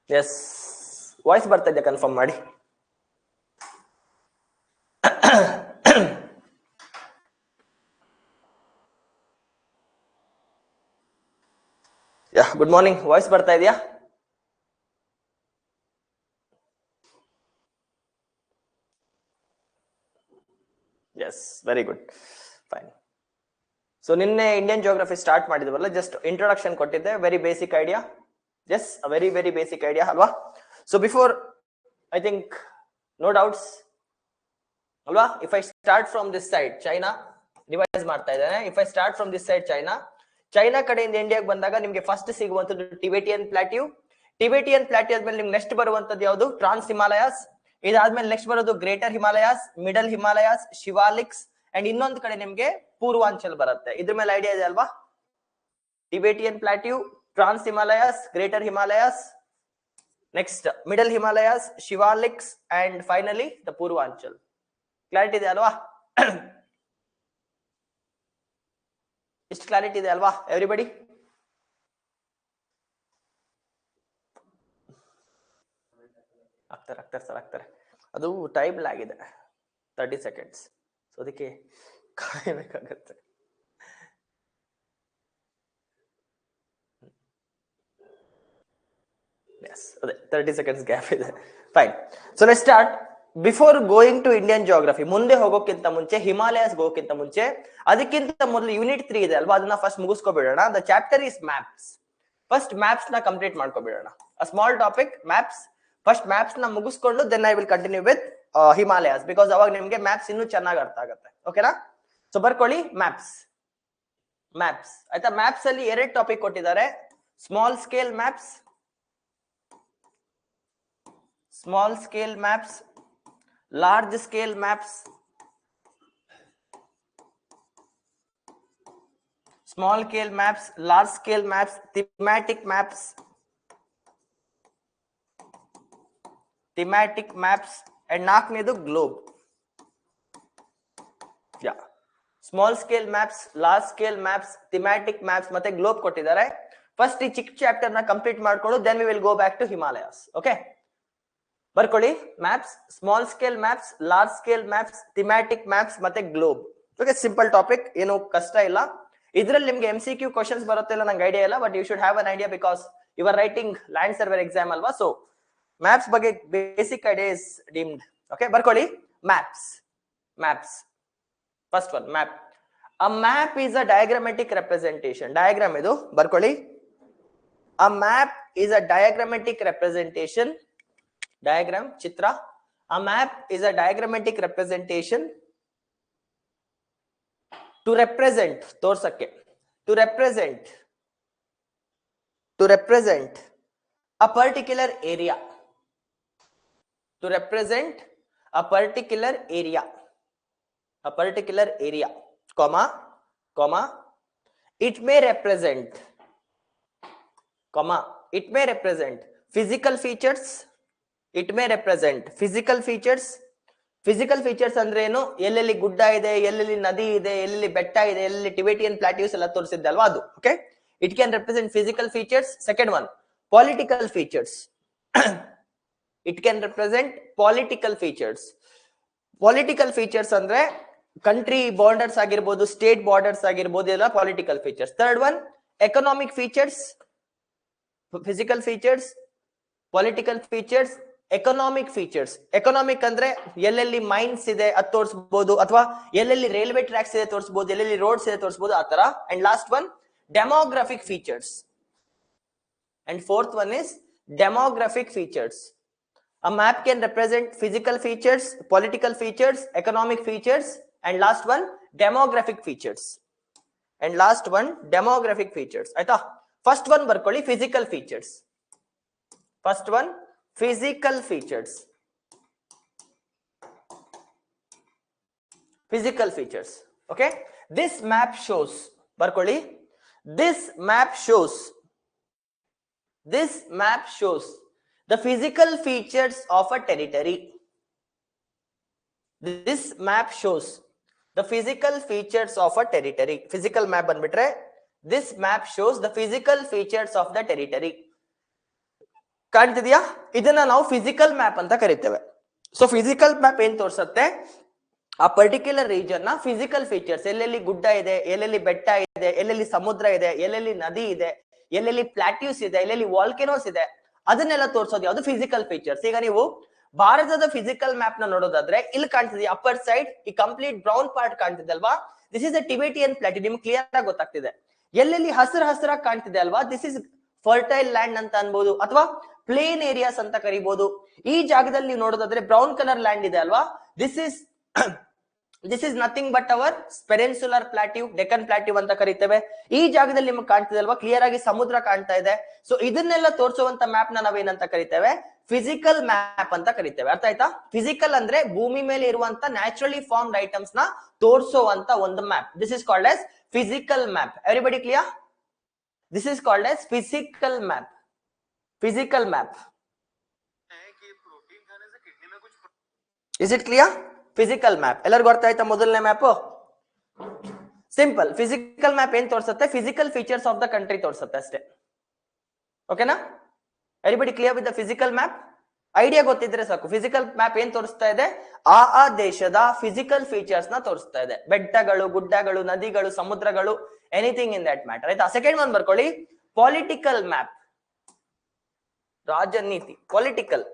S, voice ಬರ್ತಾ ಇದೆಯಾ confirm ಮಾಡಿ. ಯಾ, ಗುಡ್ ಮಾರ್ನಿಂಗ್. ವಾಯ್ಸ್ ಬರ್ತಾ ಇದೆಯಾ? Yes, very good, fine. So ನಿನ್ನೆ ಇಂಡಿಯನ್ ಜಿಯೋಗ್ರಫಿ ಸ್ಟಾರ್ಟ್ ಮಾಡಿದ್ವಲ್ಲ, ಜಸ್ಟ್ ಇಂಟ್ರೊಡಕ್ಷನ್ ಕೊಟ್ಟಿದ್ದೆ, very basic idea. Yes, very very basic idea ಅಲ್ವಾ? So before, I think no doubts ಅಲ್ವಾ? If I start from this side China, revise ಮಾಡ್ತಾ ಇದ್ದೇನೆ. If I start from this side China ಕಡೆಯಿಂದ ಇಂಡಿಯಾಗೆ ಬಂದಾಗ ನಿಮ್ಗೆ first ಸಿಗುವಂತದ್ದು ಟಿಬೆಟಿಯನ್ ಪ್ಲಾಟ್ಯೂ. ಟಿಬೆಟಿಯನ್ ಪ್ಲಾಟ್ಯೂ ಆದ್ಮೇಲೆ ನಿಮ್ಗೆ ನೆಕ್ಸ್ಟ್ ಬರುವಂತದ್ದು ಯಾವುದು? ಟ್ರಾನ್ಸ್ ಹಿಮಾಲಯಾಸ್. ಇದಾದ್ಮೇಲೆ ನೆಕ್ಸ್ಟ್ ಬರೋದು greater Himalayas, middle Himalayas, Shivaliks, and ಇನ್ನೊಂದು ಕಡೆ ನಿಮ್ಗೆ ಪೂರ್ವಾಂಚಲ್ ಬರುತ್ತೆ. ಇದ್ರ ಮೇಲೆ ಐಡಿಯಾ ಇದೆ ಅಲ್ವಾ? Tibetan plateau, trans Himalayas, greater Himalayas, next middle Himalayas, Shivaliks, and finally the Purvanchal. Clarity ಇದೆ ಅಲ್ವಾ? ಇಷ್ಟು ಕ್ಲಾರಿಟಿ ಇದೆ ಅಲ್ವಾ ಎವ್ರಿಬಡಿ? ಆಗ್ತಾರೆ. ಅದು ಟೈಮ್ ಆಗಿದೆ 30 ಸೆಕೆಂಡ್ಸ್, ಸೊ ಅದಕ್ಕೆ ಕಾಯಬೇಕಾಗತ್ತೆ. ಎಸ್, ಅದೇ 30 ಸೆಕೆಂಡ್ಸ್ ಗ್ಯಾಪ್ ಇದೆ. Fine. So let's start. Before going to Indian geography, ಮುಂದೆ ಹೋಗೋಕ್ಕಿಂತ ಮುಂಚೆ, ಹಿಮಾಲಯಸ್ ಹೋಗೋಕ್ಕಿಂತ ಮುಂಚೆ, ಅದಕ್ಕಿಂತ ಮೊದಲು ಯೂನಿಟ್ 3 ಇದೆ ಅಲ್ವಾ? ಅದನ್ನ ಫಸ್ಟ್ ಮುಗಿಸ್ಕೊಬಿಡೋಣ. The chapter is maps. First maps ನ ಕಂಪ್ಲೀಟ್ ಮಾಡ್ಕೊಬಿಡೋಣ. A small topic, maps. First maps ನ ಮುಗಿಸ್ಕೊಂಡು then I will continue with Himalayas, because ಅವಾಗ ನಿಮ್ಗೆ ಮ್ಯಾಪ್ಸ್ ಇನ್ನೂ ಚೆನ್ನಾಗಿ ಅರ್ಥ ಆಗುತ್ತೆ. ಓಕೆನಾ? ಸೊ ಬರ್ಕೊಳ್ಳಿ, ಮ್ಯಾಪ್ಸ್. ಆಯ್ತಾ? ಮ್ಯಾಪ್ಸ್ ಅಲ್ಲಿ 2 ಟಾಪಿಕ್ ಕೊಟ್ಟಿದ್ದಾರೆ. Small scale maps, large scale maps, small scale maps, large scale maps, thematic maps, and ನಾಲ್ಕನೇದು globe. Yeah, small scale maps, large scale maps, thematic maps ಮತ್ತೆ ಗ್ಲೋಬ್ ಕೊಟ್ಟಿದ್ದಾರೆ. ಫಸ್ಟ್ ಈ ಚಿಕ್ಕ chapter ನ complete ಮಾಡ್ಕೊಂಡು then we will go back to Himalayas. Okay, ಬರ್ಕೊಳ್ಳಿ. Maps, small scale maps, large scale maps, thematic maps ಮತ್ತೆ globe. Okay, simple topic, ಏನು ಕಷ್ಟ ಇಲ್ಲ. ಇದ್ರಲ್ಲಿ ನಿಮ್ಗೆ MCQ ಕ್ವಶನ್ಸ್ ಬರುತ್ತೆ ಇಲ್ಲ ನಂಗೆ ಐಡಿಯಾ ಇಲ್ಲ, but you should have an idea because you are writing land surveyor exam ಅಲ್ವಾ? ಸೊ ಮ್ಯಾಪ್ಸ್ ಬಗ್ಗೆ basic idea is deemed. Okay, ಬರ್ಕೊಳ್ಳಿ. Maps. First one, map. A map is a diagrammatic representation. Diagram ಇದು, ಬರ್ಕೊಳ್ಳಿ. A map is a diagrammatic representation. Diagram, chitra. A map is a diagrammatic representation to represent, ತೋರ್ಸಕ್ಕೆ, to represent a particular area. To represent a particular area, comma, it may represent, physical features. It may represent physical features. Physical features ಅಂದ್ರೆ ಏನು? ಎಲ್ಲೆಲ್ಲಿ ಗುಡ್ಡ ಇದೆ, ಎಲ್ಲೆಲ್ಲಿ ನದಿ ಇದೆ, ಎಲ್ಲೆಲ್ಲಿ ಬೆಟ್ಟ ಇದೆ, ಎಲ್ಲೆಲ್ಲಿ ಟಿಬೆಟಿಯನ್ ಪ್ಲಾಟ್ಯೂಸ್ ಎಲ್ಲ ತೋರಿಸಿದ್ದೆ ಅಲ್ವಾ ಅದು. Okay, it can represent physical features. Second one, political features. It can represent political features. Political features ಅಂದ್ರೆ ಕಂಟ್ರಿ ಬಾರ್ಡರ್ಸ್ ಆಗಿರ್ಬೋದು, ಸ್ಟೇಟ್ ಬಾರ್ಡರ್ಸ್ ಆಗಿರ್ಬೋದು, ಎಲ್ಲ political features. Third one, economic features. Physical features, political features, economic features. Economic ಅಂದ್ರೆ ಎಲ್ಲೆಲ್ಲಿ mains ಇದೆ ಅದು ತೋರಿಸಬಹುದು, ಅಥವಾ ಎಲ್ಲೆಲ್ಲಿ ರೈಲ್ವೆ ಟ್ರ್ಯಾಕ್ಸ್ ಇದೆ ತೋರಿಸಬಹುದು, ಎಲ್ಲೆಲ್ಲಿ ರೋಡ್ಸ್ ಇದೆ ತೋರಿಸಬಹುದು, ಆ ತರ. And last one, demographic features. And fourth one is demographic features. A map can represent physical features, political features, economic features, and last one, demographic features. ಆಯ್ತಾ? ಫಸ್ಟ್ ಒನ್ ಬರ್ಕೊಳ್ಳಿ, physical features. First one, physical features. Okay, this map shows, barkoli, this map shows the physical features of a territory. This map shows the physical features of a territory. Physical map banbitre, this map shows the physical features of the territory. ಕಾಣ್ತಿದ್ಯಾ? ಇದನ್ನ ನಾವು physical map ಅಂತ ಕರಿತೇವೆ. So physical map ಏನ್ ತೋರಿಸುತ್ತೆ, ಆ particular region ನ physical features, ಎಲ್ಲೆಲ್ಲಿ ಗುಡ್ಡ ಇದೆ, ಎಲ್ಲೆಲ್ಲಿ ಬೆಟ್ಟ ಇದೆ, ಎಲ್ಲೆಲ್ಲಿ ಸಮುದ್ರ ಇದೆ, ಎಲ್ಲೆಲ್ಲಿ ನದಿ ಇದೆ, ಎಲ್ಲೆಲ್ಲಿ ಪ್ಲಾಟ್ಯೂಸ್ ಇದೆ, ಎಲ್ಲೆಲ್ಲಿ ವಾಲ್ಕೆನೋಸ್ ಇದೆ, ಅದನ್ನೆಲ್ಲ ತೋರಿಸೋದು ಯಾವುದು? Physical features. ಈಗ ನೀವು ಭಾರತದ ಫಿಸಿಕಲ್ ಮ್ಯಾಪ್ ನ ನೋಡೋದಾದ್ರೆ ಇಲ್ಲಿ ಕಾಣ್ತಿದೆ ಅಪ್ಪರ್ ಸೈಡ್ ಈ ಕಂಪ್ಲೀಟ್ ಬ್ರೌನ್ ಪಾರ್ಟ್ ಕಾಣ್ತಿದೆ ಅಲ್ವಾ, this is a Tibetan plateau. ನಿಮ್ಗೆ ಕ್ಲಿಯರ್ ಆಗಿ ಗೊತ್ತಾಗ್ತಿದೆ. ಎಲ್ಲೆಲ್ಲಿ ಹಸಿರಾಗಿ ಕಾಣ್ತಿದೆ ಅಲ್ವಾ, ದಿಸ್ ಇಸ್ ಫರ್ಟೈಲ್ ಲ್ಯಾಂಡ್ ಅಂತ ಅನ್ಬೋದು, ಅಥವಾ ಪ್ಲೇನ್ ಏರಿಯಾಸ್ ಅಂತ ಕರಿಬಹುದು. ಈ ಜಾಗದಲ್ಲಿ ನೀವು ನೋಡೋದಾದ್ರೆ ಬ್ರೌನ್ ಕಲರ್ ಲ್ಯಾಂಡ್ ಇದೆ ಅಲ್ವಾ, this is nothing but hour peninsular plateau, Deccan plateau ಅಂತ ಕರಿತೇವೆ. ಈ ಜಾಗದಲ್ಲಿ ನಿಮ್ಗೆ ಕಾಣ್ತಿದೆ ಅಲ್ವಾ, ಕ್ಲಿಯರ್ ಆಗಿ ಸಮುದ್ರ ಕಾಣ್ತಾ ಇದೆ. ಸೊ ಇದನ್ನೆಲ್ಲ ತೋರಿಸುವಂತ ಮ್ಯಾಪ್ ನ ನಾವೇನಂತ ಕರಿತೇವೆ? ಫಿಸಿಕಲ್ ಮ್ಯಾಪ್ ಅಂತ ಕರಿತೇವೆ. ಅರ್ಥ ಆಯ್ತಾ? ಫಿಸಿಕಲ್ ಅಂದ್ರೆ ಭೂಮಿ ಮೇಲೆ ಇರುವಂತ ನ್ಯಾಚುರಲಿ ಫಾರ್ಮ್ಡ್ ಐಟಮ್ಸ್ ನ ತೋರಿಸುವಂತ ಒಂದು map. This is called as physical map. Everybody clear? This is called as physical map. Physical map. Is it clear? Physical map ಎಲ್ಲರಿಗೂ ಅರ್ಥ ಆಯ್ತಾ? ಮೊದಲನೇ ಮ್ಯಾಪ್ ಸಿಂಪಲ್. ಫಿಸಿಕಲ್ ಮ್ಯಾಪ್ ಏನ್ ತೋರಿಸುತ್ತೆ? Physical features of the country ತೋರಿಸುತ್ತೆ ಅಷ್ಟೇ. ಓಕೆನಾ? Everybody clear with the physical map? Idea ಗೊತ್ತಿದ್ರೆ ಸಾಕು. ಫಿಸಿಕಲ್ ಮ್ಯಾಪ್ ಏನ್ ತೋರಿಸ್ತಾ ಇದೆ? ಆ ದೇಶದ ಫಿಸಿಕಲ್ ಫೀಚರ್ಸ್ ನ ತೋರಿಸ್ತಾ ಇದೆ. ಬೆಟ್ಟಗಳು, ಗುಡ್ಡಗಳು, ನದಿಗಳು, ಸಮುದ್ರಗಳು, ಎನಿಥಿಂಗ್ ಇನ್ ದಟ್ ಮ್ಯಾಟರ್. ಆಯ್ತಾ? ಸೆಕೆಂಡ್ ಒನ್ ಬರ್ಕೊಳ್ಳಿ, ಪೊಲಿಟಿಕಲ್ ಮ್ಯಾಪ್. ರಾಜನೀತಿ, ಪೊಲಿಟಿಕಲ್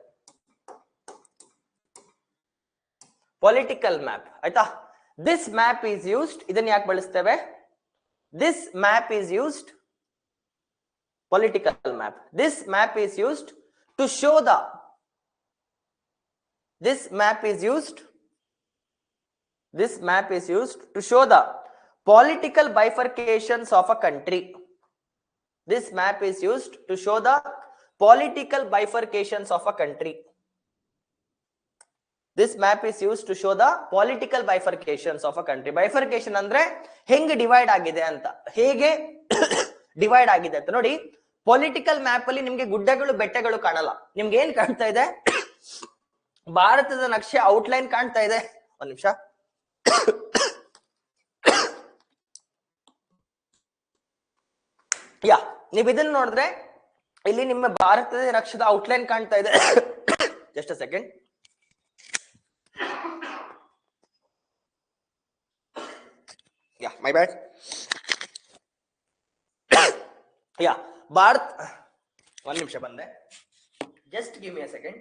ಮ್ಯಾಪ್. ಆಯ್ತಾ? ದಿಸ್ ಮ್ಯಾಪ್ ಈಸ್ ಯೂಸ್ಡ್, ಇದನ್ನ ಯಾಕೆ ಬಳಸ್ತೇವೆ? This map is used, political map. This map is used to show the, this map is used to show the political bifurcations of a country. This map is used to show the political bifurcations of a country. This map is used to show the political bifurcations of a country. Bifurcation ಅಂದ್ರೆ ಹೆಂಗೆ divide ಆಗಿದೆ ಅಂತ, ಹೇಗೆ divide ಆಗಿದೆ ಅಂತ ನೋಡಿ. Political map ಅಲ್ಲಿ ನಿಮ್ಗೆ ಗುಡ್ಡಗಳು, ಬೆಟ್ಟಗಳು ಕಾಣಲ್ಲ. ನಿಮ್ಗೆ ಏನ್ ಕಾಣ್ತಾ ಇದೆ? ಭಾರತದ ನಕ್ಷೆ ಔಟ್ಲೈನ್ ಕಾಣ್ತಾ ಇದೆ. ಒಂದ್ ನಿಮಿಷ. ನೀವ್ ಇದನ್ನ ನೋಡಿದ್ರೆ ಇಲ್ಲಿ ನಿಮ್ಮ ಭಾರತದ ನಕ್ಷದ ಔಟ್ಲೈನ್ ಕಾಣ್ತಾ ಇದೆ. Just a second. My bad. Bharat, ಒಂದ್ ನಿಮಿಷ ಬಂದೆ. Just give me a second.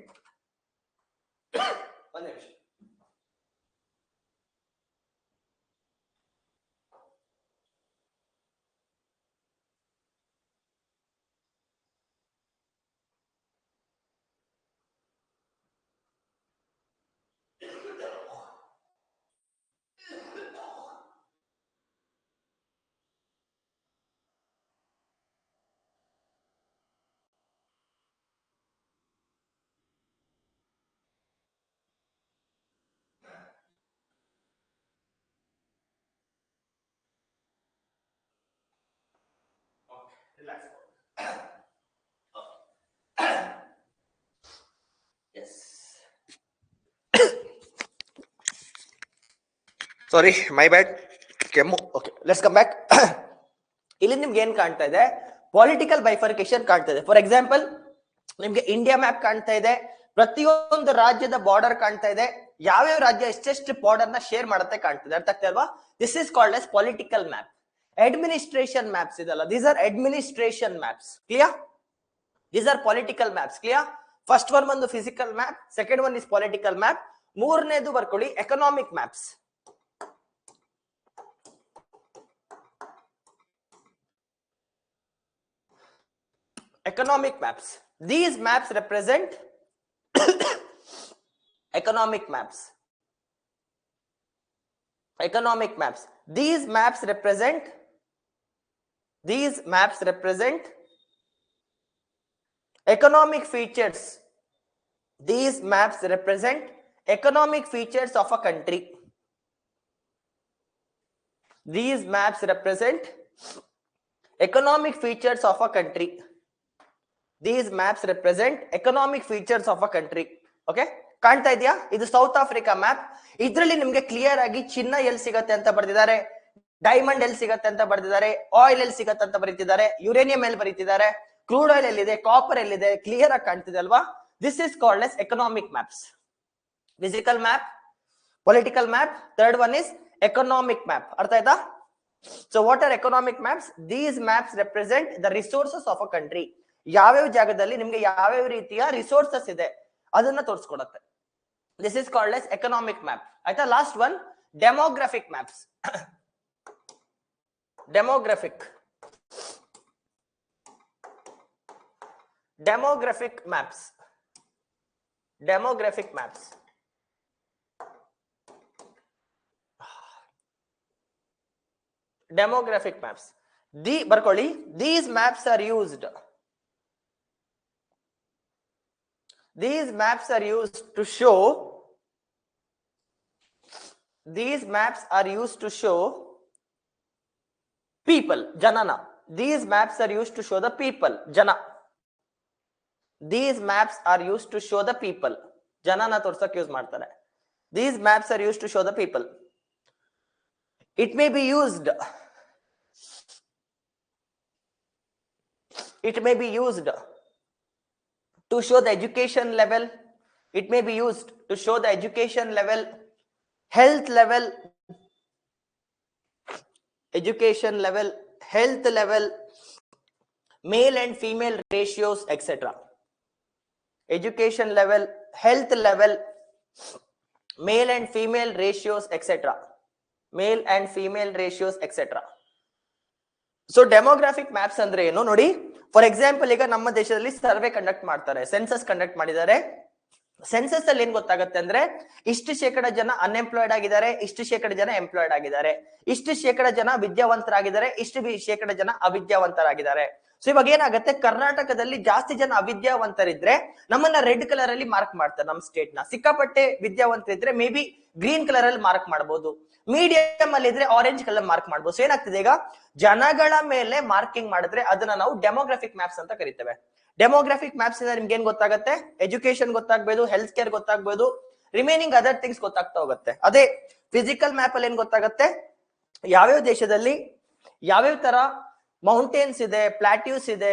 ಒಂದ್ ನಿಮಿಷ. Relax. Yes. Sorry, my bad. ಕೆಮ್ಮು. Okay, let's come back. ಇಲ್ಲಿ ನಿಮ್ಗೆ ಏನ್ ಕಾಣ್ತಾ ಇದೆ? ಪೊಲಿಟಿಕಲ್ ಬೈಫರ್ಕೇಶನ್ ಕಾಣ್ತಾ ಇದೆ. ಫಾರ್ ಎಕ್ಸಾಂಪಲ್, ನಿಮ್ಗೆ ಇಂಡಿಯಾ ಮ್ಯಾಪ್ ಕಾಣ್ತಾ ಇದೆ, ಪ್ರತಿಯೊಂದು ರಾಜ್ಯದ ಬಾರ್ಡರ್ ಕಾಣ್ತಾ ಇದೆ, ಯಾವ್ಯಾವ ರಾಜ್ಯ ಎಷ್ಟೆಷ್ಟು ಬಾರ್ಡರ್ ನ ಶೇರ್ ಮಾಡುತ್ತೆ ಕಾಣ್ತಿದೆ. ಅರ್ಥ ಆಗ್ತಾ ಅಲ್ವಾ? This is called as political map. Administration maps ಇದಲ್ಲ, these are administration maps. Clear? These are political maps. Clear? First one ಬಂದು physical map, second one is political map. ಮೂರನೇದು ಬರ್ಕೊಳ್ಳಿ economic maps. Economic maps. These maps represent economic maps. Economic maps. These maps represent economic features. These maps represent economic features of a country. These maps represent economic features of a country. These maps represent economic features of a country. Okay, ಕಾಣ್ತಾ ಇದೆಯಾ? ಇದು south Africa map. ಇದರಲ್ಲಿ ನಿಮ್ಗೆ clear ಆಗಿ ಚಿನ್ನ ಎಲ್ಲಿ ಸಿಗತ್ತೆ ಅಂತ ಬರೆದಿದ್ದಾರೆ, ಡೈಮಂಡ್ ಎಲ್ಲಿ ಸಿಗತ್ತೆ ಅಂತ ಬರೆದಿದ್ದಾರೆ, ಆಯಿಲ್ ಎಲ್ಲಿ ಸಿಗತ್ತೆ ಅಂತ ಬರೀತಿದ್ದಾರೆ, ಯುರೇನಿಯಂ ಎಲ್ಲಿ ಬರೀತಿದ್ದಾರೆ, ಕ್ರೂಡ್ ಆಯಿಲ್ ಎಲ್ಲಿದೆ, ಕಾಪರ್ ಎಲ್ಲಿದೆ, ಕ್ಲಿಯರ್ ಆಗಿ ಕಾಣ್ತಿದೆ ಅಲ್ವಾ. This is called S economic maps. Physical map, political map, third one is economic map. artha aita? So what are economic maps? These maps represent the resources of a country. ಯಾವ್ಯಾವ ಜಾಗದಲ್ಲಿ ನಿಮಗೆ ಯಾವ್ಯಾವ ರೀತಿಯ resources ಇದೆ ಅದನ್ನ ತೋರಿಸ್ಕೊಡುತ್ತೆ. This is called as economic map. ಆಯ್ತಾ. Last one demographic maps. demographic maps. demographic maps. demographic maps. ಬರ್ಕೊಳ್ಳಿ. These maps are used to show people, janana. These maps are used to show the people, jana. These maps are used to show the people, janana ತೋರ್ಸಕ್ಕೆ use ಮಾಡ್ತಾರೆ. These maps are used to show the people. It may be used to show the education level. It may be used to show the education level, health level, male and female ratios, etc. Education level, health level, male and female ratios, etc. So demographic maps ಅಂದ್ರೆ ಏನು ನೋಡಿ. For example, ಈಗ ನಮ್ಮ ದೇಶದಲ್ಲಿ survey conduct ಮಾಡ್ತಾರೆ, census conduct ಮಾಡಿದ್ದಾರೆ. Census ಅಲ್ಲಿ ಏನ್ ಗೊತ್ತಾಗುತ್ತೆ ಅಂದ್ರೆ ಇಷ್ಟು ಶೇಕಡ ಜನ ಅನ್ಎಂಪ್ಲಾಯ್ಡ್ ಆಗಿದ್ದಾರೆ, ಇಷ್ಟು ಶೇಕಡ ಜನ ಎಂಪ್ಲಾಯ್ಡ್ ಆಗಿದ್ದಾರೆ, ಇಷ್ಟು ಶೇಕಡ ಜನ ವಿದ್ಯಾವಂತರಾಗಿದ್ದಾರೆ, ಇಷ್ಟು ಶೇಕಡ ಜನ ಅವಿದ್ಯಾವಂತರಾಗಿದ್ದಾರೆ. ಸೊ ಇವಾಗ ಏನಾಗುತ್ತೆ, ಕರ್ನಾಟಕದಲ್ಲಿ ಜಾಸ್ತಿ ಜನ ಅವಿದ್ಯಾವಂತರಿದ್ರೆ ನಮ್ಮನ್ನ ರೆಡ್ ಕಲರ್ ಅಲ್ಲಿ ಮಾರ್ಕ್ ಮಾಡ್ತಾರೆ. ನಮ್ಮ ಸ್ಟೇಟ್ ನ ಸಿಕ್ಕಾಪಟ್ಟೆ ವಿದ್ಯಾವಂತರಿದ್ರೆ ಮೇ ಬಿ ಗ್ರೀನ್ ಕಲರ್ ಅಲ್ಲಿ ಮಾರ್ಕ್ ಮಾಡಬಹುದು, ಮೀಡಿಯಂ ಅಲ್ಲಿ ಇದ್ರೆ ಆರೆಂಜ್ ಕಲರ್ ಮಾರ್ಕ್ ಮಾಡಬಹುದು. ಸೊ ಏನಾಗ್ತಿದೆ, ಈಗ ಜನಗಳ ಮೇಲೆ ಮಾರ್ಕಿಂಗ್ ಮಾಡಿದ್ರೆ ಅದನ್ನ ನಾವು ಡೆಮೋಗ್ರಾಫಿಕ್ ಮ್ಯಾಪ್ಸ್ ಅಂತ ಕರಿತೇವೆ. ಡೆಮೋಗ್ರಾಫಿಕ್ ಮ್ಯಾಪ್ಸ್ ಇಂದ ನಿಮ್ಗೆ ಏನ್ ಗೊತ್ತಾಗುತ್ತೆ, ಎಜುಕೇಶನ್ ಗೊತ್ತಾಗ್ಬೋದು, ಹೆಲ್ತ್ ಕೇರ್ ಗೊತ್ತಾಗ್ಬೋದು, ರಿಮೈನಿಂಗ್ ಅದರ್ ಥಿಂಗ್ಸ್ ಗೊತ್ತಾಗ್ತಾ ಹೋಗುತ್ತೆ. ಅದೇ ಫಿಸಿಕಲ್ ಮ್ಯಾಪ್ ಅಲ್ಲಿ ಏನ್ ಗೊತ್ತಾಗುತ್ತೆ, ಯಾವ್ಯಾವ ದೇಶದಲ್ಲಿ ಯಾವ್ಯಾವ ತರ ಮೌಂಟೇನ್ಸ್ ಇದೆ, ಪ್ಲಾಟ್ಯೂಸ್ ಇದೆ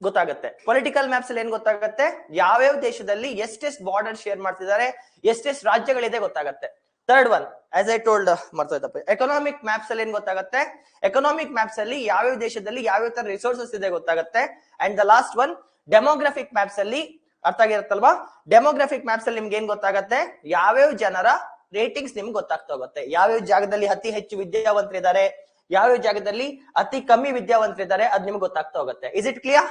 ಗೊತ್ತಾಗುತ್ತೆ. ಪೊಲಿಟಿಕಲ್ ಮ್ಯಾಪ್ಸ್ ಅಲ್ಲಿ ಏನ್ ಗೊತ್ತಾಗುತ್ತೆ, ಯಾವ್ಯಾವ ದೇಶದಲ್ಲಿ ಎಷ್ಟೆಷ್ಟು ಬಾರ್ಡರ್ ಶೇರ್ ಮಾಡ್ತಿದ್ದಾರೆ, ಎಷ್ಟೆಷ್ಟು ರಾಜ್ಯಗಳಿದೆ ಗೊತ್ತಾಗುತ್ತೆ. Third one as I told ಮರ್ತೋಯ್ತಪ್ಪ, ಎಕನಾಮಿಕ್ ಮ್ಯಾಪ್ಸ್ ಅಲ್ಲಿ ಏನ್ ಗೊತ್ತಾಗುತ್ತೆ, ಎಕನಾಮಿಕ್ ಮ್ಯಾಪ್ಸ್ ಅಲ್ಲಿ ಯಾವ್ಯಾವ ದೇಶದಲ್ಲಿ ಯಾವ್ಯಾವ ತರ ರಿಸೋರ್ಸಸ್ ಇದೆ ಗೊತ್ತಾಗುತ್ತೆ. And the last one demographic maps ಅಲ್ಲಿ ಅರ್ಥ ಆಗಿರುತ್ತಲ್ವಾ. ಡೆಮೋಗ್ರಾಫಿಕ್ ಮ್ಯಾಪ್ಸ್ ಅಲ್ಲಿ ನಿಮ್ಗೆ ಏನ್ ಗೊತ್ತಾಗುತ್ತೆ, ಯಾವ್ಯಾವ ಜನರ ರೇಟಿಂಗ್ಸ್ ನಿಮ್ಗೆ ಗೊತ್ತಾಗ್ತಾ ಹೋಗುತ್ತೆ, ಯಾವ್ಯಾವ ಜಾಗದಲ್ಲಿ ಅತಿ ಹೆಚ್ಚು ವಿದ್ಯಾವಂತರಿದ್ದಾರೆ, ಯಾವ್ಯಾವ ಜಾಗದಲ್ಲಿ ಅತಿ ಕಮ್ಮಿ ವಿದ್ಯಾವಂತರಿದ್ದಾರೆ, ಅದ್ ನಿಮ್ಗೆ ಗೊತ್ತಾಗ್ತಾ ಹೋಗುತ್ತೆ. Is it clear?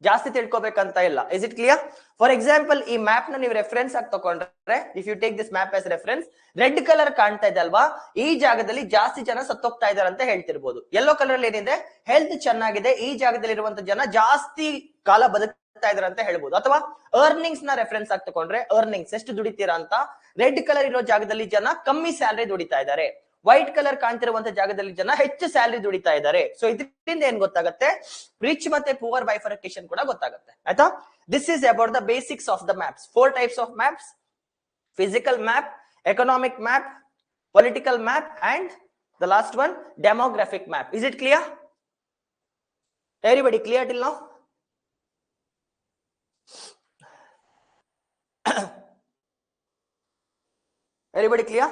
ಜಾಸ್ತಿ ತಿಳ್ಕೊಬೇಕಂತ ಇಲ್ಲ. Is it clear? For example, ಈ ಮ್ಯಾಪ್ ನ ನೀವು ರೆಫರೆನ್ಸ್ ಆಗಿ ತಗೊಂಡ್ರೆ, if you take this map as reference, red colour ಕಾಣ್ತಾ ಇದೆ ಅಲ್ವಾ, ಈ ಜಾಗದಲ್ಲಿ ಜಾಸ್ತಿ ಜನ ಸತ್ತೋಗ್ತಾ ಇದಾರೆ ಅಂತ ಹೇಳ್ತಿರ್ಬೋದು. ಯೆಲ್ಲೋ ಕಲರ್ ಅಲ್ಲಿ ಏನಿದೆ, ಹೆಲ್ತ್ ಚೆನ್ನಾಗಿದೆ, ಈ ಜಾಗದಲ್ಲಿ ಇರುವಂತ ಜನ ಜಾಸ್ತಿ ಕಾಲ ಬದುಕ್ತಾ ಇದಾರೆ ಅಂತ ಹೇಳ್ಬೋದು. ಅಥವಾ ಅರ್ನಿಂಗ್ಸ್ ನ ರೆಫರೆನ್ಸ್ ಆಗಿ ತಗೊಂಡ್ರೆ, ಅರ್ನಿಂಗ್ಸ್ ಎಷ್ಟು ದುಡಿತೀರಾ ಅಂತ, ರೆಡ್ ಕಲರ್ ಇರೋ ಜಾಗದಲ್ಲಿ ಜನ ಕಮ್ಮಿ ಸ್ಯಾಲರಿ ದುಡಿತಾ ಇದ್ದಾರೆ, ವೈಟ್ ಕಲರ್ ಕಾಣ್ತಿರುವಂತ ಜಾಗದಲ್ಲಿ ಜನ ಹೆಚ್ಚು ಸ್ಯಾಲರಿ ದುಡಿತಾ ಇದ್ದಾರೆ. ಸೊ ಇದರಿಂದ ಏನ್ ಗೊತ್ತಾಗುತ್ತೆ, ರಿಚ್ ಮತ್ತೆ ಪುವರ್ ಬೈಫರ್ಕೇಶನ್ ಕೂಡ ಗೊತ್ತಾಗುತ್ತೆ. ಆಯ್ತಾ? This is about the basics of the maps. 4 types of maps: physical map, economic map, political map, and the last one, demographic map. Is it clear? Everybody clear till now? Everybody clear?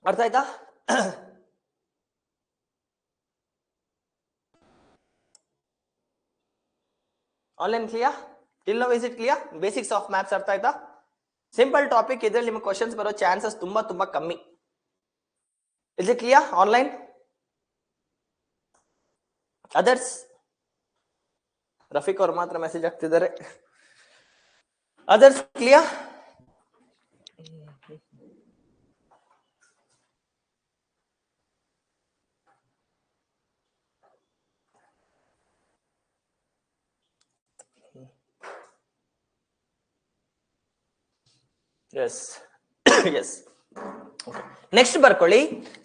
ಅರ್ಥ ಆಯ್ತಾ? Online clear? Till now is it clear? Basics of maps ಅರ್ಥ ಆಯ್ತಾ? Simple topic, ಇದ್ರಲ್ಲಿ ನಿಮಗೆ questions ಬರೋ chances ತುಂಬಾ ಕಮ್ಮಿ. Is it clear? Online others? Rafeeq ಅವ್ರು ಮಾತ್ರ ಮೆಸೇಜ್ ಆಗ್ತಿದ್ದಾರೆ. Others clear? Yes. Yes. Okay. Next ಬರ್ಕೊಳ್ಳಿ,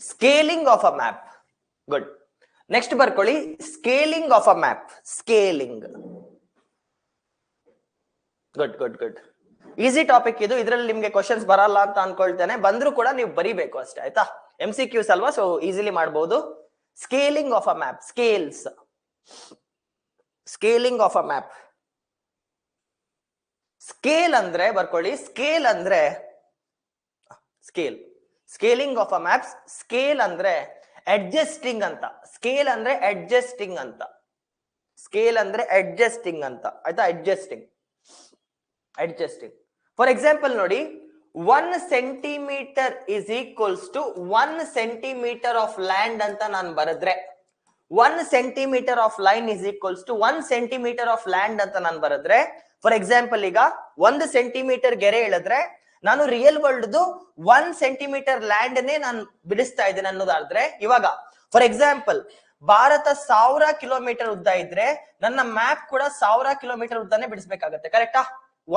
scaling of a map. Good. Next ಬರ್ಕೊಳ್ಳಿ scaling of a map. Scaling. Good good good. Easy topic ಇದು. ಇದ್ರಲ್ಲಿ ನಿಮ್ಗೆ ಕ್ವಶನ್ಸ್ ಬರಲ್ಲ ಅಂತ ಅನ್ಕೊಳ್ತೇನೆ. ಬಂದ್ರು ಕೂಡ ನೀವು ಬರಿಬೇಕು ಅಷ್ಟೇ, ಆಯ್ತಾ? MCQs ಅಲ್ವಾ, ಸೊ ಈಸಿಲಿ ಮಾಡಬಹುದು. Scaling of a map. Scales. Scaling of a map. Scale ಅಂದ್ರೆ ಬರ್ಕೊಳ್ಳಿ, ಸ್ಕೇಲ್ ಅಂದ್ರೆ scale. Scaling of a maps. Scale ಅಂದ್ರೆ ಅಡ್ಜಸ್ಟಿಂಗ್ ಅಂತ. ಸ್ಕೇಲ್ ಅಂದ್ರೆ ಅಡ್ಜಸ್ಟಿಂಗ್ ಅಂತ. ಸ್ಕೇಲ್ ಅಂದ್ರೆ ಅಡ್ಜಸ್ಟಿಂಗ್ ಅಂತ, ಆಯ್ತಾ? ಅಡ್ಜಸ್ಟಿಂಗ್. ಅಡ್ಜಸ್ಟಿಂಗ್. ಫಾರ್ ಎಕ್ಸಾಂಪಲ್ ನೋಡಿ, 1 centimetre is equals to 1 centimetre of land ಅಂತ ನಾನು ಬರೆದ್ರೆ, 1 centimetre of line is equals to 1 centimetre of land ಅಂತ ನಾನು ಬರೆದ್ರೆ, ಫಾರ್ ಎಕ್ಸಾಂಪಲ್ ಈಗ 1 ಸೆಂಟಿಮೀಟರ್ ಗೆರೆ ಹೇಳಿದ್ರೆ ನಾನು ರಿಯಲ್ ವರ್ಲ್ಡ್ 1 ಸೆಂಟಿಮೀಟರ್ ಲ್ಯಾಂಡ್ ನೇ ನಾನು ಬಿಡಿಸ್ತಾ ಇದ್ದೇನೆ ಅನ್ನೋದಾದ್ರೆ, ಇವಾಗ ಫಾರ್ ಎಕ್ಸಾಂಪಲ್ ಭಾರತ 1000 ಕಿಲೋಮೀಟರ್ ಉದ್ದ ಇದ್ರೆ ನನ್ನ ಮ್ಯಾಪ್ ಕೂಡ 1000 ಕಿಲೋಮೀಟರ್ ಉದ್ದನೇ ಬಿಡಿಸ್ಬೇಕಾಗತ್ತೆ, ಕರೆಕ್ಟಾ?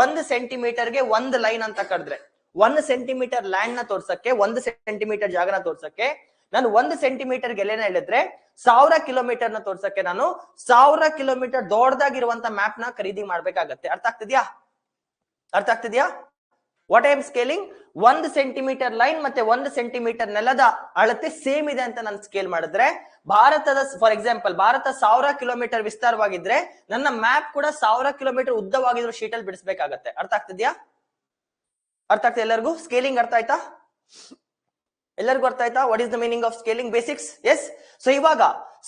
1 ಸೆಂಟಿಮೀಟರ್ಗೆ 1 ಲೈನ್ ಅಂತ ಕರೆದ್ರೆ, 1 ಸೆಂಟಿಮೀಟರ್ ಲ್ಯಾಂಡ್ ನ ತೋರ್ಸಕ್ಕೆ, 1 ಸೆಂಟಿಮೀಟರ್ ಜಾಗನ ತೋರ್ಸಕ್ಕೆ ನಾನು 1 ಸೆಂಟಿಮೀಟರ್ ಗೆಲೆನ ಹೇಳಿದ್ರೆ 1000 ಕಿಲೋಮೀಟರ್ ನ ತೋರ್ಸಕ್ಕೆ ನಾನು 1000 ಕಿಲೋಮೀಟರ್ ದೊಡ್ಡದಾಗಿರುವಂತ ಮ್ಯಾಪ್ ನ ಖರೀದಿ ಮಾಡ್ಬೇಕಾಗತ್ತೆ. ಅರ್ಥ ಆಗ್ತಿದ್ಯಾ? ಅರ್ಥ ಆಗ್ತಿದ್ಯಾ? What I am scaling? 1 centimetre line ಮತ್ತೆ 1 ಸೆಂಟಿಮೀಟರ್ ನೆಲದ ಅಳತೆ ಸೇಮ್ ಇದೆ ಅಂತ ನಾನು ಸ್ಕೇಲ್ ಮಾಡಿದ್ರೆ, ಭಾರತದ ಫಾರ್ ಎಕ್ಸಾಂಪಲ್ ಭಾರತ 1000 ಕಿಲೋಮೀಟರ್ ವಿಸ್ತಾರವಾಗಿದ್ರೆ ನನ್ನ ಮ್ಯಾಪ್ ಕೂಡ 1000 ಕಿಲೋಮೀಟರ್ ಉದ್ದವಾಗಿರೋ ಶೀಟ್ ಅಲ್ಲಿ ಬಿಡಿಸ್ಬೇಕಾಗತ್ತೆ. ಅರ್ಥ ಆಗ್ತಿದ್ಯಾ? ಅರ್ಥ ಆಗ್ತದೆ ಎಲ್ಲರಿಗೂ? ಸ್ಕೇಲಿಂಗ್ ಅರ್ಥ ಆಯ್ತಾ? ಎಲ್ಲರಿಗೂ ಅರ್ಥ ಆಯ್ತಾ? What is the meaning of scaling? Basics. Yes. So ಇವಾಗ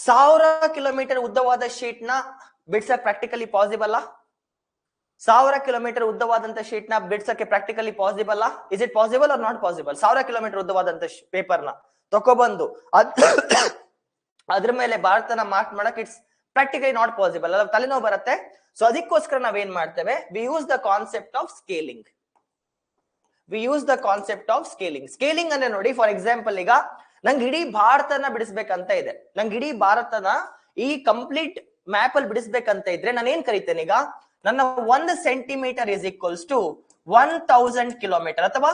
1000 ಕಿಲೋಮೀಟರ್ ಉದ್ದವಾದ ಶೀಟ್ ನ ಬಿಡ್ಸಕ್ ಪ್ರಾಕ್ಟಿಕಲಿ ಪಾಸಿಬಲ್? 1000 ಕಿಲೋಮೀಟರ್ ಉದ್ದವಾದಂತ ಶೀಟ್ ನ ಬಿಡ್ಸಕ್ಕೆ practically possible? Is it possible or not possible? 1000 kilometre ಉದ್ದವಾದಂತ ಪೇಪರ್ ನ ತಕೊಬಂದು ಅದ್ರ ಮೇಲೆ ಭಾರತನ ಮಾರ್ಕ್ ಮಾಡಕ್ ಇಟ್ಸ್ ಪ್ರಾಕ್ಟಿಕಲಿ ನಾಟ್ ಪಾಸಿಬಲ್. ಅಲ್ಲ, ತಲೆನೋವು ಬರುತ್ತೆ. ಸೊ ಅದಕ್ಕೋಸ್ಕರ ನಾವೇನ್ ಮಾಡ್ತೇವೆ? We use the concept of scaling. We use the concept of scaling. Scaling ಅಂದ್ರೆ ನೋಡಿ, ಫಾರ್ ಎಕ್ಸಾಂಪಲ್ ಈಗ ನಂಗೆ ಇಡೀ ಭಾರತನ ಬಿಡಿಸ್ಬೇಕಂತ ಇದೆ, ನಂಗೆ ಇಡೀ ಭಾರತನ ಈ ಕಂಪ್ಲೀಟ್ ಮ್ಯಾಪ್ ಅಲ್ಲಿ ಬಿಡಿಸ್ಬೇಕಂತ ಇದ್ರೆ ನಾನು ಏನ್ ಕರಿತೇನೆ? ಈಗ ನನ್ನ 1 centimetre is equals to 1000 kilometre ಅಥವಾ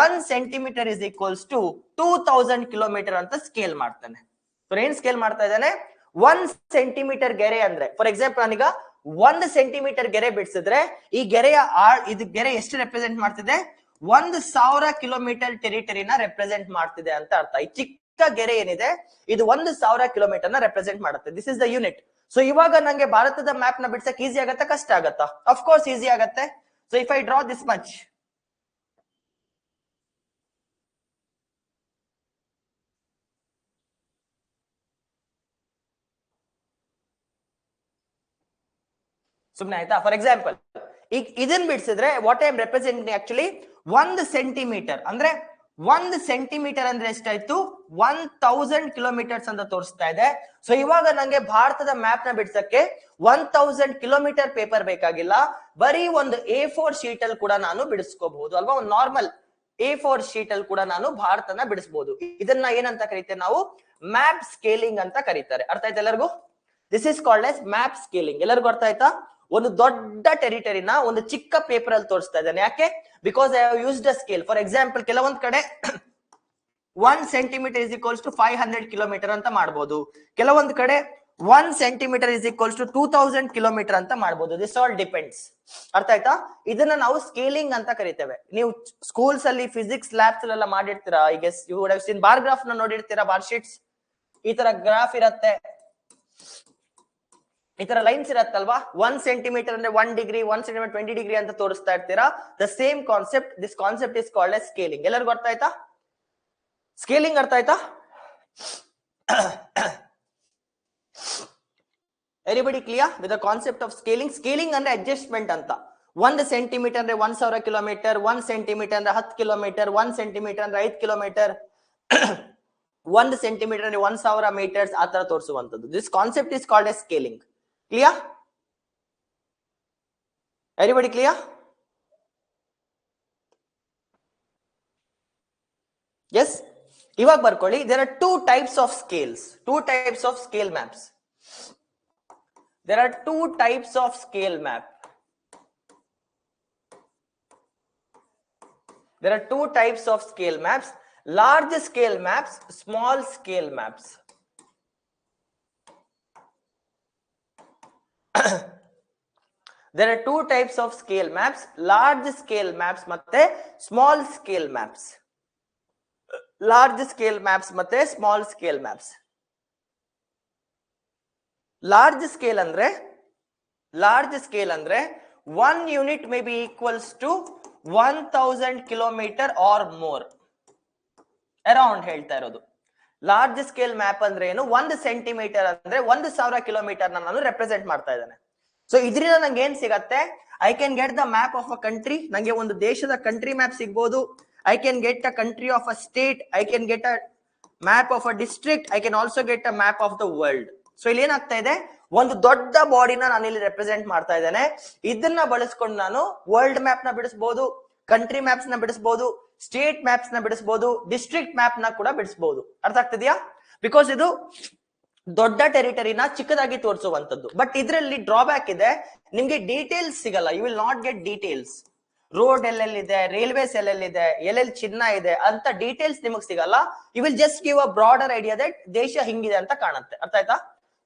1 centimetre is equals to 2000 kilometre ಅಂತ ಸ್ಕೇಲ್ ಮಾಡ್ತಾನೆ. ಏನ್ ಸ್ಕೇಲ್ ಮಾಡ್ತಾ ಇದ್ದಾನೆ? 1 ಸೆಂಟಿಮೀಟರ್ ಗೆರೆ ಅಂದ್ರೆ ಫಾರ್ ಎಕ್ಸಾಂಪಲ್ ನಾನೀಗ 1 ಸೆಂಟಿಮೀಟರ್ ಗೆರೆ ಬಿಡಿಸಿದ್ರೆ ಈ ಗೆರೆಯ ಇದು ಗೆರೆ ಎಷ್ಟು ರೆಪ್ರೆಸೆಂಟ್ ಮಾಡ್ತಿದೆ? 1000 ಕಿಲೋಮೀಟರ್ ಟೆರಿಟರಿನ ರೆಪ್ರೆಸೆಂಟ್ ಮಾಡ್ತಿದೆ ಅಂತ ಅರ್ಥ. ಈ ಚಿಕ್ಕ ಗೆರೆ ಏನಿದೆ ಇದು 1000 ಕಿಲೋಮೀಟರ್ ನ ರೆಪ್ರೆಸೆಂಟ್ ಮಾಡುತ್ತೆ. This is the unit. So ಇವಾಗ ನಂಗೆ ಭಾರತದ ಮ್ಯಾಪ್ ನ ಬಿಡ್ಸಕ್ ಈಸಿ ಆಗತ್ತಾ, ಕಷ್ಟ ಆಗತ್ತಾ? ಆಫ್ ಕೋರ್ಸ್ ಈಸಿ ಆಗತ್ತೆ. So if I draw this much, ಸುಮ್ನೆ ಆಯ್ತಾ? ಫಾರ್ ಎಕ್ಸಾಂಪಲ್ ಈಗ ಇದನ್ ಬಿಡಿಸಿದ್ರೆ what I am representing actually 1 centimetre ಅಂದ್ರೆ 1 ಸೆಂಟಿಮೀಟರ್ ಅಂದ್ರೆ ಎಷ್ಟಾಯ್ತು? 1000 ಕಿಲೋಮೀಟರ್ಸ್ ಅಂತ ತೋರಿಸ್ತಾ ಇದೆ. ಸೊ ಇವಾಗ ನಂಗೆ ಭಾರತದ ಮ್ಯಾಪ್ ನ ಬಿಡ್ಸಕ್ಕೆ 1000 ಕಿಲೋಮೀಟರ್ ಪೇಪರ್ ಬೇಕಾಗಿಲ್ಲ, ಬರೀ ಒಂದು A4 ಶೀಟ್ ಅಲ್ಲಿ ಕೂಡ ನಾನು ಬಿಡಿಸ್ಕೋಬಹುದು ಅಲ್ವಾ? ಒಂದು ನಾರ್ಮಲ್ A4 ಶೀಟ್ ಅಲ್ಲಿ ಕೂಡ ನಾನು ಭಾರತನ ಬಿಡಿಸಬಹುದು. ಇದನ್ನ ಏನಂತ ಕರೀತೇವೆ ನಾವು? ಮ್ಯಾಪ್ ಸ್ಕೇಲಿಂಗ್ ಅಂತ ಕರೀತಾರೆ. ಅರ್ಥ ಆಯ್ತಾ ಎಲ್ಲರಿಗೂ? This is called S map scaling. ಎಲ್ಲರಿಗೂ ಅರ್ಥ ಆಯ್ತಾ? ಒಂದು ದೊಡ್ಡ ಟೆರಿಟರಿನ ಒಂದು ಚಿಕ್ಕ ಪೇಪರ್ ಅಲ್ಲಿ ತೋರಿಸ್ತಾ ಇದ್ದಾನೆ. ಯಾಕೆ? Because I have used a scale. For example ಕೆಲವೊಂದ್ ಕಡೆ 1 centimetre is equals to 500 kilometre ಅಂತ ಮಾಡಬಹುದು, ಕೆಲವೊಂದ್ ಕಡೆ 1 centimetre is equals to 2000 kilometre ಅಂತ ಮಾಡಬಹುದು. This all depends. ಅರ್ಥ ಆಯ್ತಾ? ಇದನ್ನ ನಾವು ಸ್ಕೇಲಿಂಗ್ ಅಂತ ಕರಿತೇವೆ. ನೀವು ಸ್ಕೂಲ್ಸ್ ಅಲ್ಲಿ ಫಿಸಿಕ್ಸ್ ಲ್ಯಾಬ್ಸ್ ಅಲ್ಲೆಲ್ಲ ಮಾಡಿರ್ತೀರಾ. I guess you would have seen bar graph ನ ನೋಡಿರ್ತೀರಾ. ಬಾರ್ ಶೀಟ್ಸ್ ಈ ತರ ಗ್ರಾಫ್ ಇರತ್ತೆ, ಈ ತರ ಲೈನ್ಸ್ ಇರತ್ತಲ್ವಾ? 1 ಸೆಂಟಿಮೀಟರ್ ಅಂದ್ರೆ 1 ಡಿಗ್ರಿ, 1 ಸೆಂಟಿಮೀಟರ್ 20 ಡಿಗ್ರಿ ಅಂತ ತೋರಿಸ್ತಾ ಇರ್ತೀರಾ. The same concept. This concept is called as scaling. ಎಲ್ಲರಿಗೂ ಅರ್ಥ ಆಯ್ತಾ? ಸ್ಕೇಲಿಂಗ್ ಅರ್ಥ ಆಯ್ತಾ? Anybody clear with the concept of scaling? Scaling ಅಂದ್ರೆ ಅಡ್ಜಸ್ಟ್ಮೆಂಟ್ ಅಂತ. 1 ಸೆಂಟಿಮೀಟರ್ ಅಂದ್ರೆ 1000 ಕಿಲೋಮೀಟರ್, 1 ಸೆಂಟಿಮೀಟರ್ ಅಂದ್ರೆ 10 ಕಿಲೋಮೀಟರ್, 1 ಸೆಂಟಿಮೀಟರ್ ಅಂದ್ರೆ 5 ಕಿಲೋಮೀಟರ್, 1 ಸೆಂಟಿಮೀಟರ್ ಅಂದ್ರೆ 1000 ಮೀಟರ್ಸ್, ಆ ತರ ತೋರಿಸುವಂತದ್ದು. This concept is called as scaling. Clear? Everybody clear? Yes. ಇವಾಗ ಬರ್ಕೊಳ್ಳಿ. There are two types of scales. Two types of scale maps. There are two types of scale map. There are two types of scale maps. Large scale maps, small scale maps. There are two types of scale maps, large scale maps ಮತ್ತೆ small scale maps. Large scale maps ಮತ್ತೆ small scale maps. Large scale ಅಂದ್ರೆ 1 unit may be equals to 1000 kilometer or more. Around ಹೇಳ್ತಾ ಇರೋದು. Large scale map ಅಂದ್ರೆ ಏನು, 1 centimetre ಅಂದ್ರೆ 1000 kilometre ನಾನು represent ಮಾಡ್ತಾ ಇದ್ದೇನೆ. ಸೊ ಇದರಿಂದ ನಂಗೆ ಏನ್ ಸಿಗತ್ತೆ, I can get the map of a country, ನಂಗೆ ಒಂದು ದೇಶದ ಕಂಟ್ರಿ ಮ್ಯಾಪ್ ಸಿಗ್ಬೋದು. I can get a country of a state, I can get a map of a district, I can also get a map of the world. So ಇಲ್ಲಿ ಏನಾಗ್ತಾ ಇದೆ, ಒಂದು ದೊಡ್ಡ ಬಾಡಿನ ನಾನು ಇಲ್ಲಿ ರೆಪ್ರೆಸೆಂಟ್ ಮಾಡ್ತಾ ಇದ್ದೇನೆ. ಇದನ್ನ ಬಳಸ್ಕೊಂಡು ನಾನು ವರ್ಲ್ಡ್ ಮ್ಯಾಪ್ ನ ಬಿಡಿಸಬಹುದು, ಕಂಟ್ರಿ ಮ್ಯಾಪ್ಸ್ ನ ಬಿಡಿಸಬಹುದು, ಸ್ಟೇಟ್ ಮ್ಯಾಪ್ಸ್ ನ ಬಿಡಿಸಬಹುದು, ಡಿಸ್ಟ್ರಿಕ್ಟ್ ಮ್ಯಾಪ್ ನ ಕೂಡ ಬಿಡಿಸಬಹುದು. ಅರ್ಥ ಆಗ್ತಿದ್ಯಾ? ಬಿಕಾಸ್ ಇದು ದೊಡ್ಡ ಟೆರಿಟರಿನ ಚಿಕ್ಕದಾಗಿ ತೋರಿಸುವಂತದ್ದು. ಬಟ್ ಇದರಲ್ಲಿ ಡ್ರಾಬ್ಯಾಕ್ ಇದೆ, ನಿಮ್ಗೆ ಡೀಟೇಲ್ಸ್ ಸಿಗಲ್ಲ. You will not get details. Road ಎಲ್ಲೆಲ್ಲಿದೆ, ರೈಲ್ವೇಸ್ ಎಲ್ಲೆಲ್ಲಿದೆ, ಎಲ್ಲೆಲ್ಲಿ ಚಿನ್ನ ಇದೆ ಅಂತ ಡೀಟೇಲ್ಸ್ ನಿಮಗ್ ಸಿಗಲ್ಲ. You will just give a broader idea that ದೇಶ ಹಿಂಗಿದೆ ಅಂತ ಕಾಣುತ್ತೆ. ಅರ್ಥ ಆಯ್ತಾ?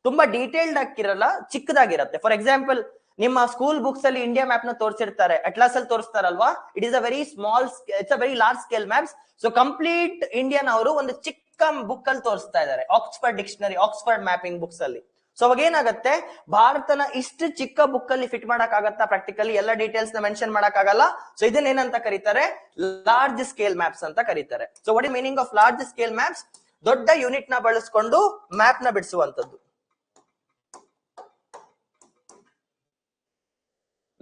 ತುಂಬಾ ಡೀಟೇಲ್ಡ್ ಆಗಿರಲ್ಲ, ಚಿಕ್ಕದಾಗಿರುತ್ತೆ. ಫಾರ್ ಎಕ್ಸಾಂಪಲ್, ನಿಮ್ಮ ಸ್ಕೂಲ್ ಬುಕ್ಸ್ ಅಲ್ಲಿ ಇಂಡಿಯಾ ಮ್ಯಾಪ್ ನ ತೋರಿಸಿರ್ತಾರೆ, ಅಟ್ಲಾಸ್ ಅಲ್ಲಿ ತೋರಿಸ್ತಾರಲ್ವಾ, it is a very small, it's a very large scale maps. So complete Indian ಅವರು ಒಂದು ಚಿಕ್ಕ ಬುಕ್ ಅಲ್ಲಿ ತೋರಿಸ್ತಾ ಇದ್ದಾರೆ, Oxford dictionary, Oxford mapping books ಅಲ್ಲಿ. ಸೊ ಅವಾಗ ಏನಾಗುತ್ತೆ, ಭಾರತನ ಇಷ್ಟು ಚಿಕ್ಕ ಬುಕ್ ಅಲ್ಲಿ ಫಿಟ್ ಮಾಡಕ್ ಆಗತ್ತಾ? ಪ್ರಾಕ್ಟಿಕಲಿ ಎಲ್ಲ ಡೀಟೇಲ್ಸ್ ನ ಮೆನ್ಷನ್ ಮಾಡಕ್ ಆಗಲ್ಲ. ಸೊ ಇದನ್ನ ಏನಂತ ಕರೀತಾರೆ, ಲಾರ್ಜ್ ಸ್ಕೇಲ್ ಮ್ಯಾಪ್ಸ್ ಅಂತ ಕರೀತಾರೆ. So what is meaning of large scale maps? ದೊಡ್ಡ ಯೂನಿಟ್ ನ ಬಳಸ್ಕೊಂಡು ಮ್ಯಾಪ್ ನ ಬಿಡಿಸುವಂತದ್ದು.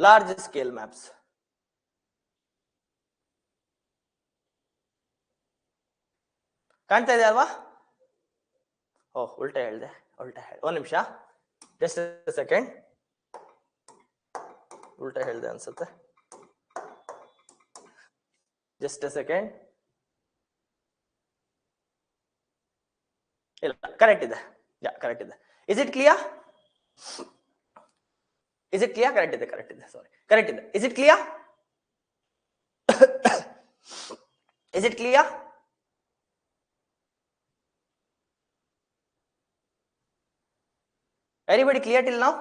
Large scale maps. ಕಾಣ್ತಾ ಇದೆ ಅಲ್ವಾ? ಓಹ್, ಉಲ್ಟಾ ಹೇಳ್ದೆ. ಒಂದ್ ನಿಮಿಷ, ಜಸ್ಟ್ ಸೆಕೆಂಡ್. ಉಲ್ಟಾ ಹೇಳ್ದೆ ಅನ್ಸುತ್ತೆ, ಜಸ್ಟ್ ಸೆಕೆಂಡ್. ಇಲ್ಲ, ಕರೆಕ್ಟ್ ಇದೆ. ಕರೆಕ್ಟ್ ಇದೆ. Is it clear? Is it clear? Correct ಇದೆ. Sorry. Correct ಇದೆ. Is it clear? Is it clear? Anybody clear till now?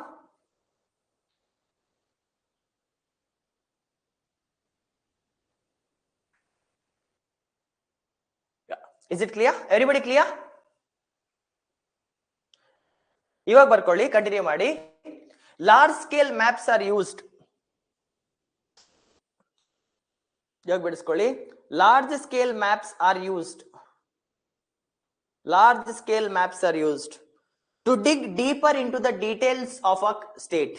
Yeah. Is it clear? Everybody clear? ಇವಾಗ ಬರ್ಕೊಳ್ಳಿ, ಕಂಟಿನ್ಯೂ ಮಾಡಿ. Large scale maps are used. ಇವಾಗ ಬಿಡಿಸ್ಕೊಳ್ಳಿ. Large scale maps are used. Large scale maps are used to dig deeper into the details of a state.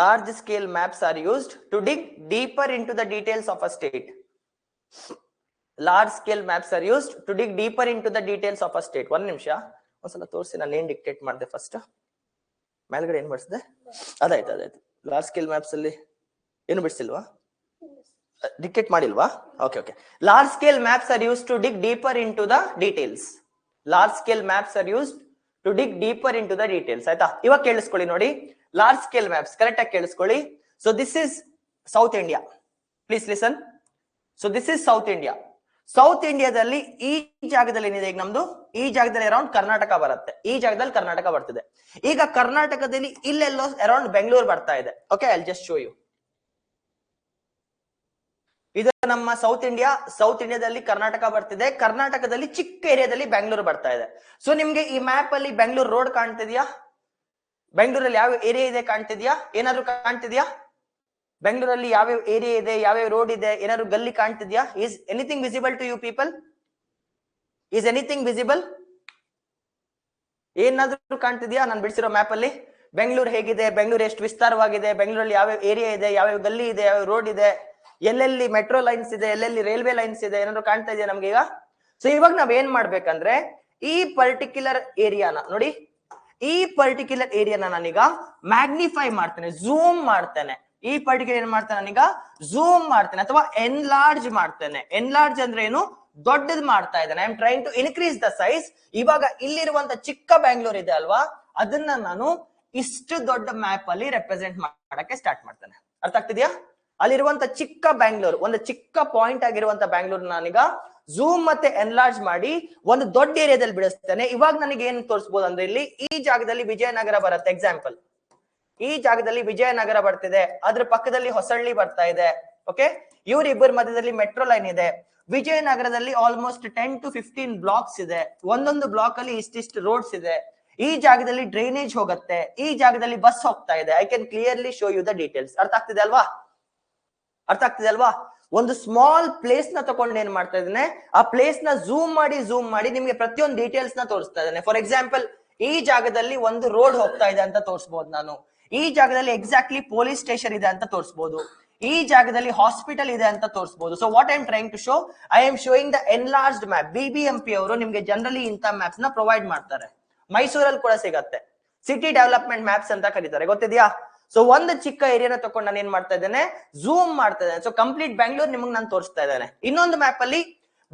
Large scale maps are used to dig deeper into the details of a state. Large scale maps are used to dig deeper into the details of a state. ಒಂದ್ ನಿಮಿಷ, ಒಂದ್ಸಲ ತೋರಿಸಿ, ನಾನು ಏನ್ dictate ಮಾಡಿದೆ first. ಮೇಲ್ಗಡೆ ಏನ್ ಬಿಡಿಸಿದೆ? ಅದಾಯ್ತು. ಲಾರ್ಜ್ ಸ್ಕೇಲ್ ಮ್ಯಾಪ್ಸ್ ಅಲ್ಲಿ ಏನು ಬಿಡಿಸಿಲ್ವಾ? ಡಿಕ್ಟೇಟ್ ಮಾಡಿಲ್ವಾ? Okay. Large scale maps are used to dig deeper into the details. Large scale maps are used to dig deeper into the details. ಆಯ್ತಾ? ಇವಾಗ ಕೇಳಿಸ್ಕೊಳ್ಳಿ ನೋಡಿ, ಲಾರ್ಜ್ ಸ್ಕೇಲ್ ಮ್ಯಾಪ್ಸ್ ಕರೆಕ್ಟ್ ಆಗಿ ಕೇಳಿಸ್ಕೊಳ್ಳಿ. So this is south India. Please listen. So this is south India. South ಇಂಡಿಯಾದಲ್ಲಿ ಈ ಜಾಗದಲ್ಲಿ ಏನಿದೆ, ಈಗ ನಮ್ದು ಈ ಜಾಗದಲ್ಲಿ ಅರೌಂಡ್ ಕರ್ನಾಟಕ ಬರುತ್ತೆ, ಈ ಜಾಗದಲ್ಲಿ ಕರ್ನಾಟಕ ಬರ್ತಿದೆ. ಈಗ ಕರ್ನಾಟಕದಲ್ಲಿ ಇಲ್ಲೆಲ್ಲೋ ಅರೌಂಡ್ ಬೆಂಗಳೂರು ಬರ್ತಾ ಇದೆ. Okay, I will just show you. ಇದು ನಮ್ಮ ಸೌತ್ ಇಂಡಿಯಾ. ಸೌತ್ ಇಂಡಿಯಾದಲ್ಲಿ ಕರ್ನಾಟಕ ಬರ್ತಿದೆ, ಕರ್ನಾಟಕದಲ್ಲಿ ಚಿಕ್ಕ ಏರಿಯಾದಲ್ಲಿ ಬೆಂಗಳೂರು ಬರ್ತಾ ಇದೆ. ಸೊ ನಿಮ್ಗೆ ಈ ಮ್ಯಾಪ್ ಅಲ್ಲಿ ಬೆಂಗಳೂರು ರೋಡ್ ಕಾಣ್ತಿದ್ಯಾ? ಬೆಂಗಳೂರಲ್ಲಿ ಯಾವ ಏರಿಯಾ ಇದೆ ಕಾಣ್ತಿದ್ಯಾ? ಏನಾದ್ರು ಕಾಣ್ತಿದ್ಯಾ? ಬೆಂಗಳೂರಲ್ಲಿ ಯಾವ್ಯಾವ ಏರಿಯಾ ಇದೆ, ಯಾವ್ಯಾವ ರೋಡ್ ಇದೆ, ಏನಾದ್ರು ಗಲ್ಲಿ ಕಾಣ್ತಿದ್ಯಾ? Is anything visible to you people? Is anything visible? ಏನಾದ್ರೂ ಕಾಣ್ತಿದ್ಯಾ ನಾನು ಬಿಡಿಸಿರೋ ಮ್ಯಾಪ್ ಅಲ್ಲಿ? ಬೆಂಗಳೂರು ಹೇಗಿದೆ, ಬೆಂಗಳೂರು ಎಷ್ಟು ವಿಸ್ತಾರವಾಗಿದೆ, ಬೆಂಗಳೂರಲ್ಲಿ ಯಾವ್ಯಾವ ಏರಿಯಾ ಇದೆ, ಯಾವ್ಯಾವ ಗಲ್ಲಿ ಇದೆ, ಯಾವ್ಯಾವ ರೋಡ್ ಇದೆ, ಎಲ್ಲೆಲ್ಲಿ ಮೆಟ್ರೋ ಲೈನ್ಸ್ ಇದೆ, ಎಲ್ಲೆಲ್ಲಿ ರೈಲ್ವೆ ಲೈನ್ಸ್ ಇದೆ, ಏನಾದ್ರು ಕಾಣ್ತಾ ಇದೆಯಾ ನಮ್ಗೆ ಈಗ? ಸೊ ಇವಾಗ ನಾವ್ ಏನ್ ಮಾಡ್ಬೇಕಂದ್ರೆ, ಈ ಪರ್ಟಿಕ್ಯುಲರ್ ಏರಿಯಾನ ನೋಡಿ, ಈ ಪರ್ಟಿಕ್ಯುಲರ್ ಏರಿಯಾನ ನಾನೀಗ ಮ್ಯಾಗ್ನಿಫೈ ಮಾಡ್ತೇನೆ, ಝೂಮ್ ಮಾಡ್ತೇನೆ. ಈ ಪರ್ಟಿಕ್ಯುಲರ್ ಏನ್ ಮಾಡ್ತೇನೆ ನಾನೀಗ? ಝೂಮ್ ಮಾಡ್ತೇನೆ ಅಥವಾ ಎನ್ಲಾರ್ಜ್ ಮಾಡ್ತೇನೆ. ಎನ್ಲಾರ್ಜ್ ಅಂದ್ರೆ ಏನು? ದೊಡ್ಡದು ಮಾಡ್ತಾ ಇದ್ದೇನೆ. I am trying to increase the size. ಇವಾಗ ಇಲ್ಲಿರುವಂತ ಚಿಕ್ಕ ಬ್ಯಾಂಗ್ಳೂರ್ ಇದೆ ಅಲ್ವಾ, ಅದನ್ನ ನಾನು ಇಷ್ಟು ದೊಡ್ಡ ಮ್ಯಾಪ್ ಅಲ್ಲಿ ರೆಪ್ರೆಸೆಂಟ್ ಮಾಡಕ್ಕೆ ಸ್ಟಾರ್ಟ್ ಮಾಡ್ತೇನೆ. ಅರ್ಥ ಆಗ್ತಿದ್ಯಾ? ಅಲ್ಲಿರುವಂತ ಚಿಕ್ಕ ಬ್ಯಾಂಗ್ಳೂರ್, ಒಂದು ಚಿಕ್ಕ ಪಾಯಿಂಟ್ ಆಗಿರುವಂತ ಬ್ಯಾಂಗ್ಳೂರ್ ನಾನೀಗ ಝೂಮ್ ಮತ್ತೆ ಎನ್ಲಾರ್ಜ್ ಮಾಡಿ ಒಂದು ದೊಡ್ಡ ಏರಿಯಾದಲ್ಲಿ ಬಿಡಿಸ್ತೇನೆ. ಇವಾಗ ನನಗೆ ಏನ್ ತೋರಿಸಬಹುದು ಅಂದ್ರೆ ಇಲ್ಲಿ ಈ ಜಾಗದಲ್ಲಿ ವಿಜಯನಗರ ಬರುತ್ತೆ ಎಕ್ಸಾಂಪಲ್. ಈ ಜಾಗದಲ್ಲಿ ವಿಜಯನಗರ ಬರ್ತಿದೆ, ಅದ್ರ ಪಕ್ಕದಲ್ಲಿ ಹೊಸಳ್ಳಿ ಬರ್ತಾ ಇದೆ. ಓಕೆ, ಇವ್ರಿಬ್ಬರ ಮಧ್ಯದಲ್ಲಿ ಮೆಟ್ರೋ ಲೈನ್ ಇದೆ. ವಿಜಯನಗರದಲ್ಲಿ ಆಲ್ಮೋಸ್ಟ್ 10 to 15 ಬ್ಲಾಕ್ಸ್ ಇದೆ. ಒಂದೊಂದು ಬ್ಲಾಕ್ ಅಲ್ಲಿ ಇಷ್ಟಿಷ್ಟು ರೋಡ್ಸ್ ಇದೆ. ಈ ಜಾಗದಲ್ಲಿ ಡ್ರೈನೇಜ್ ಹೋಗುತ್ತೆ, ಈ ಜಾಗದಲ್ಲಿ ಬಸ್ ಹೋಗ್ತಾ ಇದೆ. I can clearly show you the details. ಅರ್ಥ ಆಗ್ತಿದೆ ಅಲ್ವಾ? ಅರ್ಥ ಆಗ್ತಿದೆ ಅಲ್ವಾ? ಒಂದು ಸ್ಮಾಲ್ ಪ್ಲೇಸ್ ನ ತಗೊಂಡು ಏನ್ ಮಾಡ್ತಾ ಇದ್ದೇನೆ, ಆ ಪ್ಲೇಸ್ ನ ಝೂಮ್ ಮಾಡಿ ನಿಮ್ಗೆ ಪ್ರತಿಯೊಂದು ಡೀಟೇಲ್ಸ್ ನ ತೋರಿಸ್ತಾ ಇದ್ದೇನೆ. ಫಾರ್ ಎಕ್ಸಾಂಪಲ್, ಈ ಜಾಗದಲ್ಲಿ ಒಂದು ರೋಡ್ ಹೋಗ್ತಾ ಇದೆ ಅಂತ ತೋರಿಸಬಹುದು ನಾನು. ಈ ಜಾಗದಲ್ಲಿ ಎಕ್ಸಾಕ್ಟ್ಲಿ ಪೊಲೀಸ್ ಸ್ಟೇಷನ್ ಇದೆ ಅಂತ ತೋರಿಸಬಹುದು. ಈ ಜಾಗದಲ್ಲಿ ಹಾಸ್ಪಿಟಲ್ ಇದೆ ಅಂತ ತೋರಿಸಬಹುದು. So what I am trying to show, I am showing the enlarged map. BBMP ಅವರು ನಿಮ್ಗೆ ಜನರಲಿ ಇಂಥ ಮ್ಯಾಪ್ಸ್ ನ ಪ್ರೊವೈಡ್ ಮಾಡ್ತಾರೆ. ಮೈಸೂರಲ್ಲಿ ಕೂಡ ಸಿಗತ್ತೆ, ಸಿಟಿ ಡೆವಲಪ್ಮೆಂಟ್ ಮ್ಯಾಪ್ಸ್ ಅಂತ ಕರೀತಾರೆ, ಗೊತ್ತಿದ್ಯಾ? ಸೊ ಒಂದು ಚಿಕ್ಕ ಏರಿಯಾನ ತಗೊಂಡು ನಾನು ಏನ್ ಮಾಡ್ತಾ ಇದ್ದೇನೆ, ಝೂಮ್ ಮಾಡ್ತಾ ಇದ್ದೇನೆ. ಸೊ ಕಂಪ್ಲೀಟ್ ಬ್ಯಾಂಗ್ಳೂರ್ ನಿಮಗೆ ನಾನು ತೋರಿಸ್ತಾ ಇದ್ದೇನೆ. ಇನ್ನೊಂದು ಮ್ಯಾಪ್ ಅಲ್ಲಿ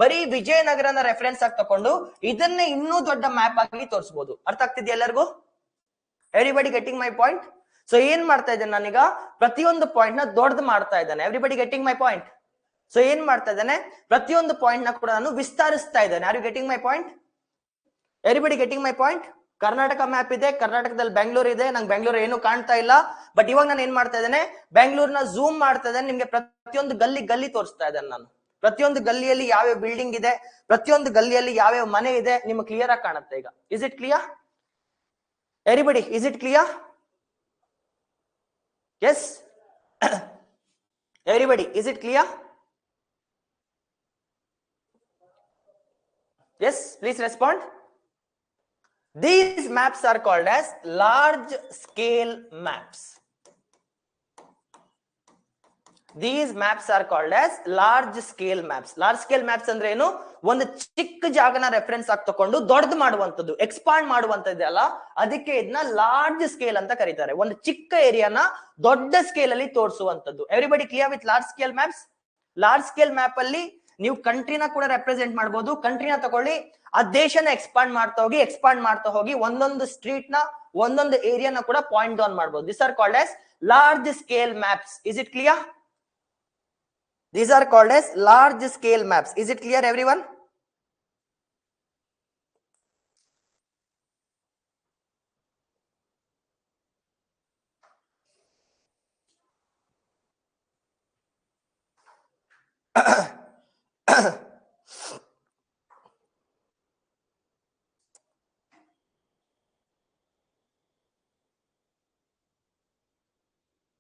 ಬರೀ ವಿಜಯನಗರನ ರೆಫರೆನ್ಸ್ ಆಗಿ ತಕೊಂಡು ಇದನ್ನೇ ಇನ್ನೂ ದೊಡ್ಡ ಮ್ಯಾಪ್ ಆಗಿ ತೋರಿಸಬಹುದು. ಅರ್ಥ ಆಗ್ತಿದ್ಯಾ ಎಲ್ಲರಿಗೂ? Everybody getting my point? So ಏನ್ ಮಾಡ್ತಾ ಇದ್ದೇನೆ ನಾನೀಗ, ಪ್ರತಿಯೊಂದು ಪಾಯಿಂಟ್ ನ ದೊಡ್ಡದು ಮಾಡ್ತಾ ಇದ್ದೇನೆ. Everybody getting my point? So ಏನ್ ಮಾಡ್ತಾ ಇದ್ದೇನೆ, ಪ್ರತಿಯೊಂದು ಪಾಯಿಂಟ್ ನ ಕೂಡ ನಾನು ವಿಸ್ತರಿಸ್ತಾ ಇದ್ದೇನೆ. Are you getting my point? Everybody getting my point? Karnataka map ಇದೆ, ಕರ್ನಾಟಕದಲ್ಲಿ ಬೆಂಗಳೂರು ಇದೆ, ನಂಗೆ ಬೆಂಗಳೂರು ಏನು ಕಾಣ್ತಾ ಇಲ್ಲ. ಬಟ್ ಇವಾಗ ನಾನು ಏನ್ ಮಾಡ್ತಾ ಇದ್ದೇನೆ, ಬೆಂಗಳೂರಿನ ಝೂಮ್ ಮಾಡ್ತಾ ಇದ್ದೇನೆ. ನಿಮ್ಗೆ ಪ್ರತಿಯೊಂದು ಗಲ್ಲಿ ತೋರಿಸ್ತಾ ಇದ್ದೇನೆ ನಾನು. ಪ್ರತಿಯೊಂದು ಗಲ್ಲಿಯಲ್ಲಿ ಯಾವ್ಯಾವ ಬಿಲ್ಡಿಂಗ್ ಇದೆ, ಪ್ರತಿಯೊಂದು ಗಲ್ಲಿಯಲ್ಲಿ ಯಾವ್ಯಾವ ಮನೆ ಇದೆ, ನಿಮ್ಗೆ ಕ್ಲಿಯರ್ ಆಗಿ ಕಾಣುತ್ತೆ ಈಗ. Is it clear? Everybody, is it clear? Yes everybody, is it clear? Yes, please respond. These maps are called as large scale maps. These maps are called as large scale maps. Large scale maps ಅಂದ್ರೆ ಏನು, ಒಂದು ಚಿಕ್ಕ ಜಾಗನ reference ಆಗಿ ತಕೊಂಡು ದೊಡ್ಡದು ಮಾಡುವಂತದ್ದು, expand ಮಾಡುವಂತದ್ದು ಅಲ್ಲ, ಅದಕ್ಕೆ ಇದನ್ನ ಲಾರ್ಜ್ ಸ್ಕೇಲ್ ಅಂತ ಕರೀತಾರೆ. ಒಂದು ಚಿಕ್ಕ ಏರಿಯಾನ ದೊಡ್ಡ ಸ್ಕೇಲ್ ಅಲ್ಲಿ ತೋರಿಸುವಂತದ್ದು. Everybody clear with large scale maps? Large scale map ಅಲ್ಲಿ ನೀವು ಕಂಟ್ರಿನ ಕೂಡ ರೆಪ್ರೆಸೆಂಟ್ ಮಾಡಬಹುದು. ಕಂಟ್ರಿನ ತಗೊಳ್ಳಿ, ಆ ದೇಶನ ಎಕ್ಸ್ಪಾಂಡ್ ಮಾಡ್ತಾ ಹೋಗಿ ಒಂದೊಂದು ಸ್ಟ್ರೀಟ್ ನ, ಒಂದೊಂದು ಏರಿಯಾನ ಕೂಡ ಪಾಯಿಂಟ್ ಡೌನ್ ಮಾಡಬಹುದು. This are called as large scale maps. Is it clear? These are called as large scale maps. Is it clear everyone?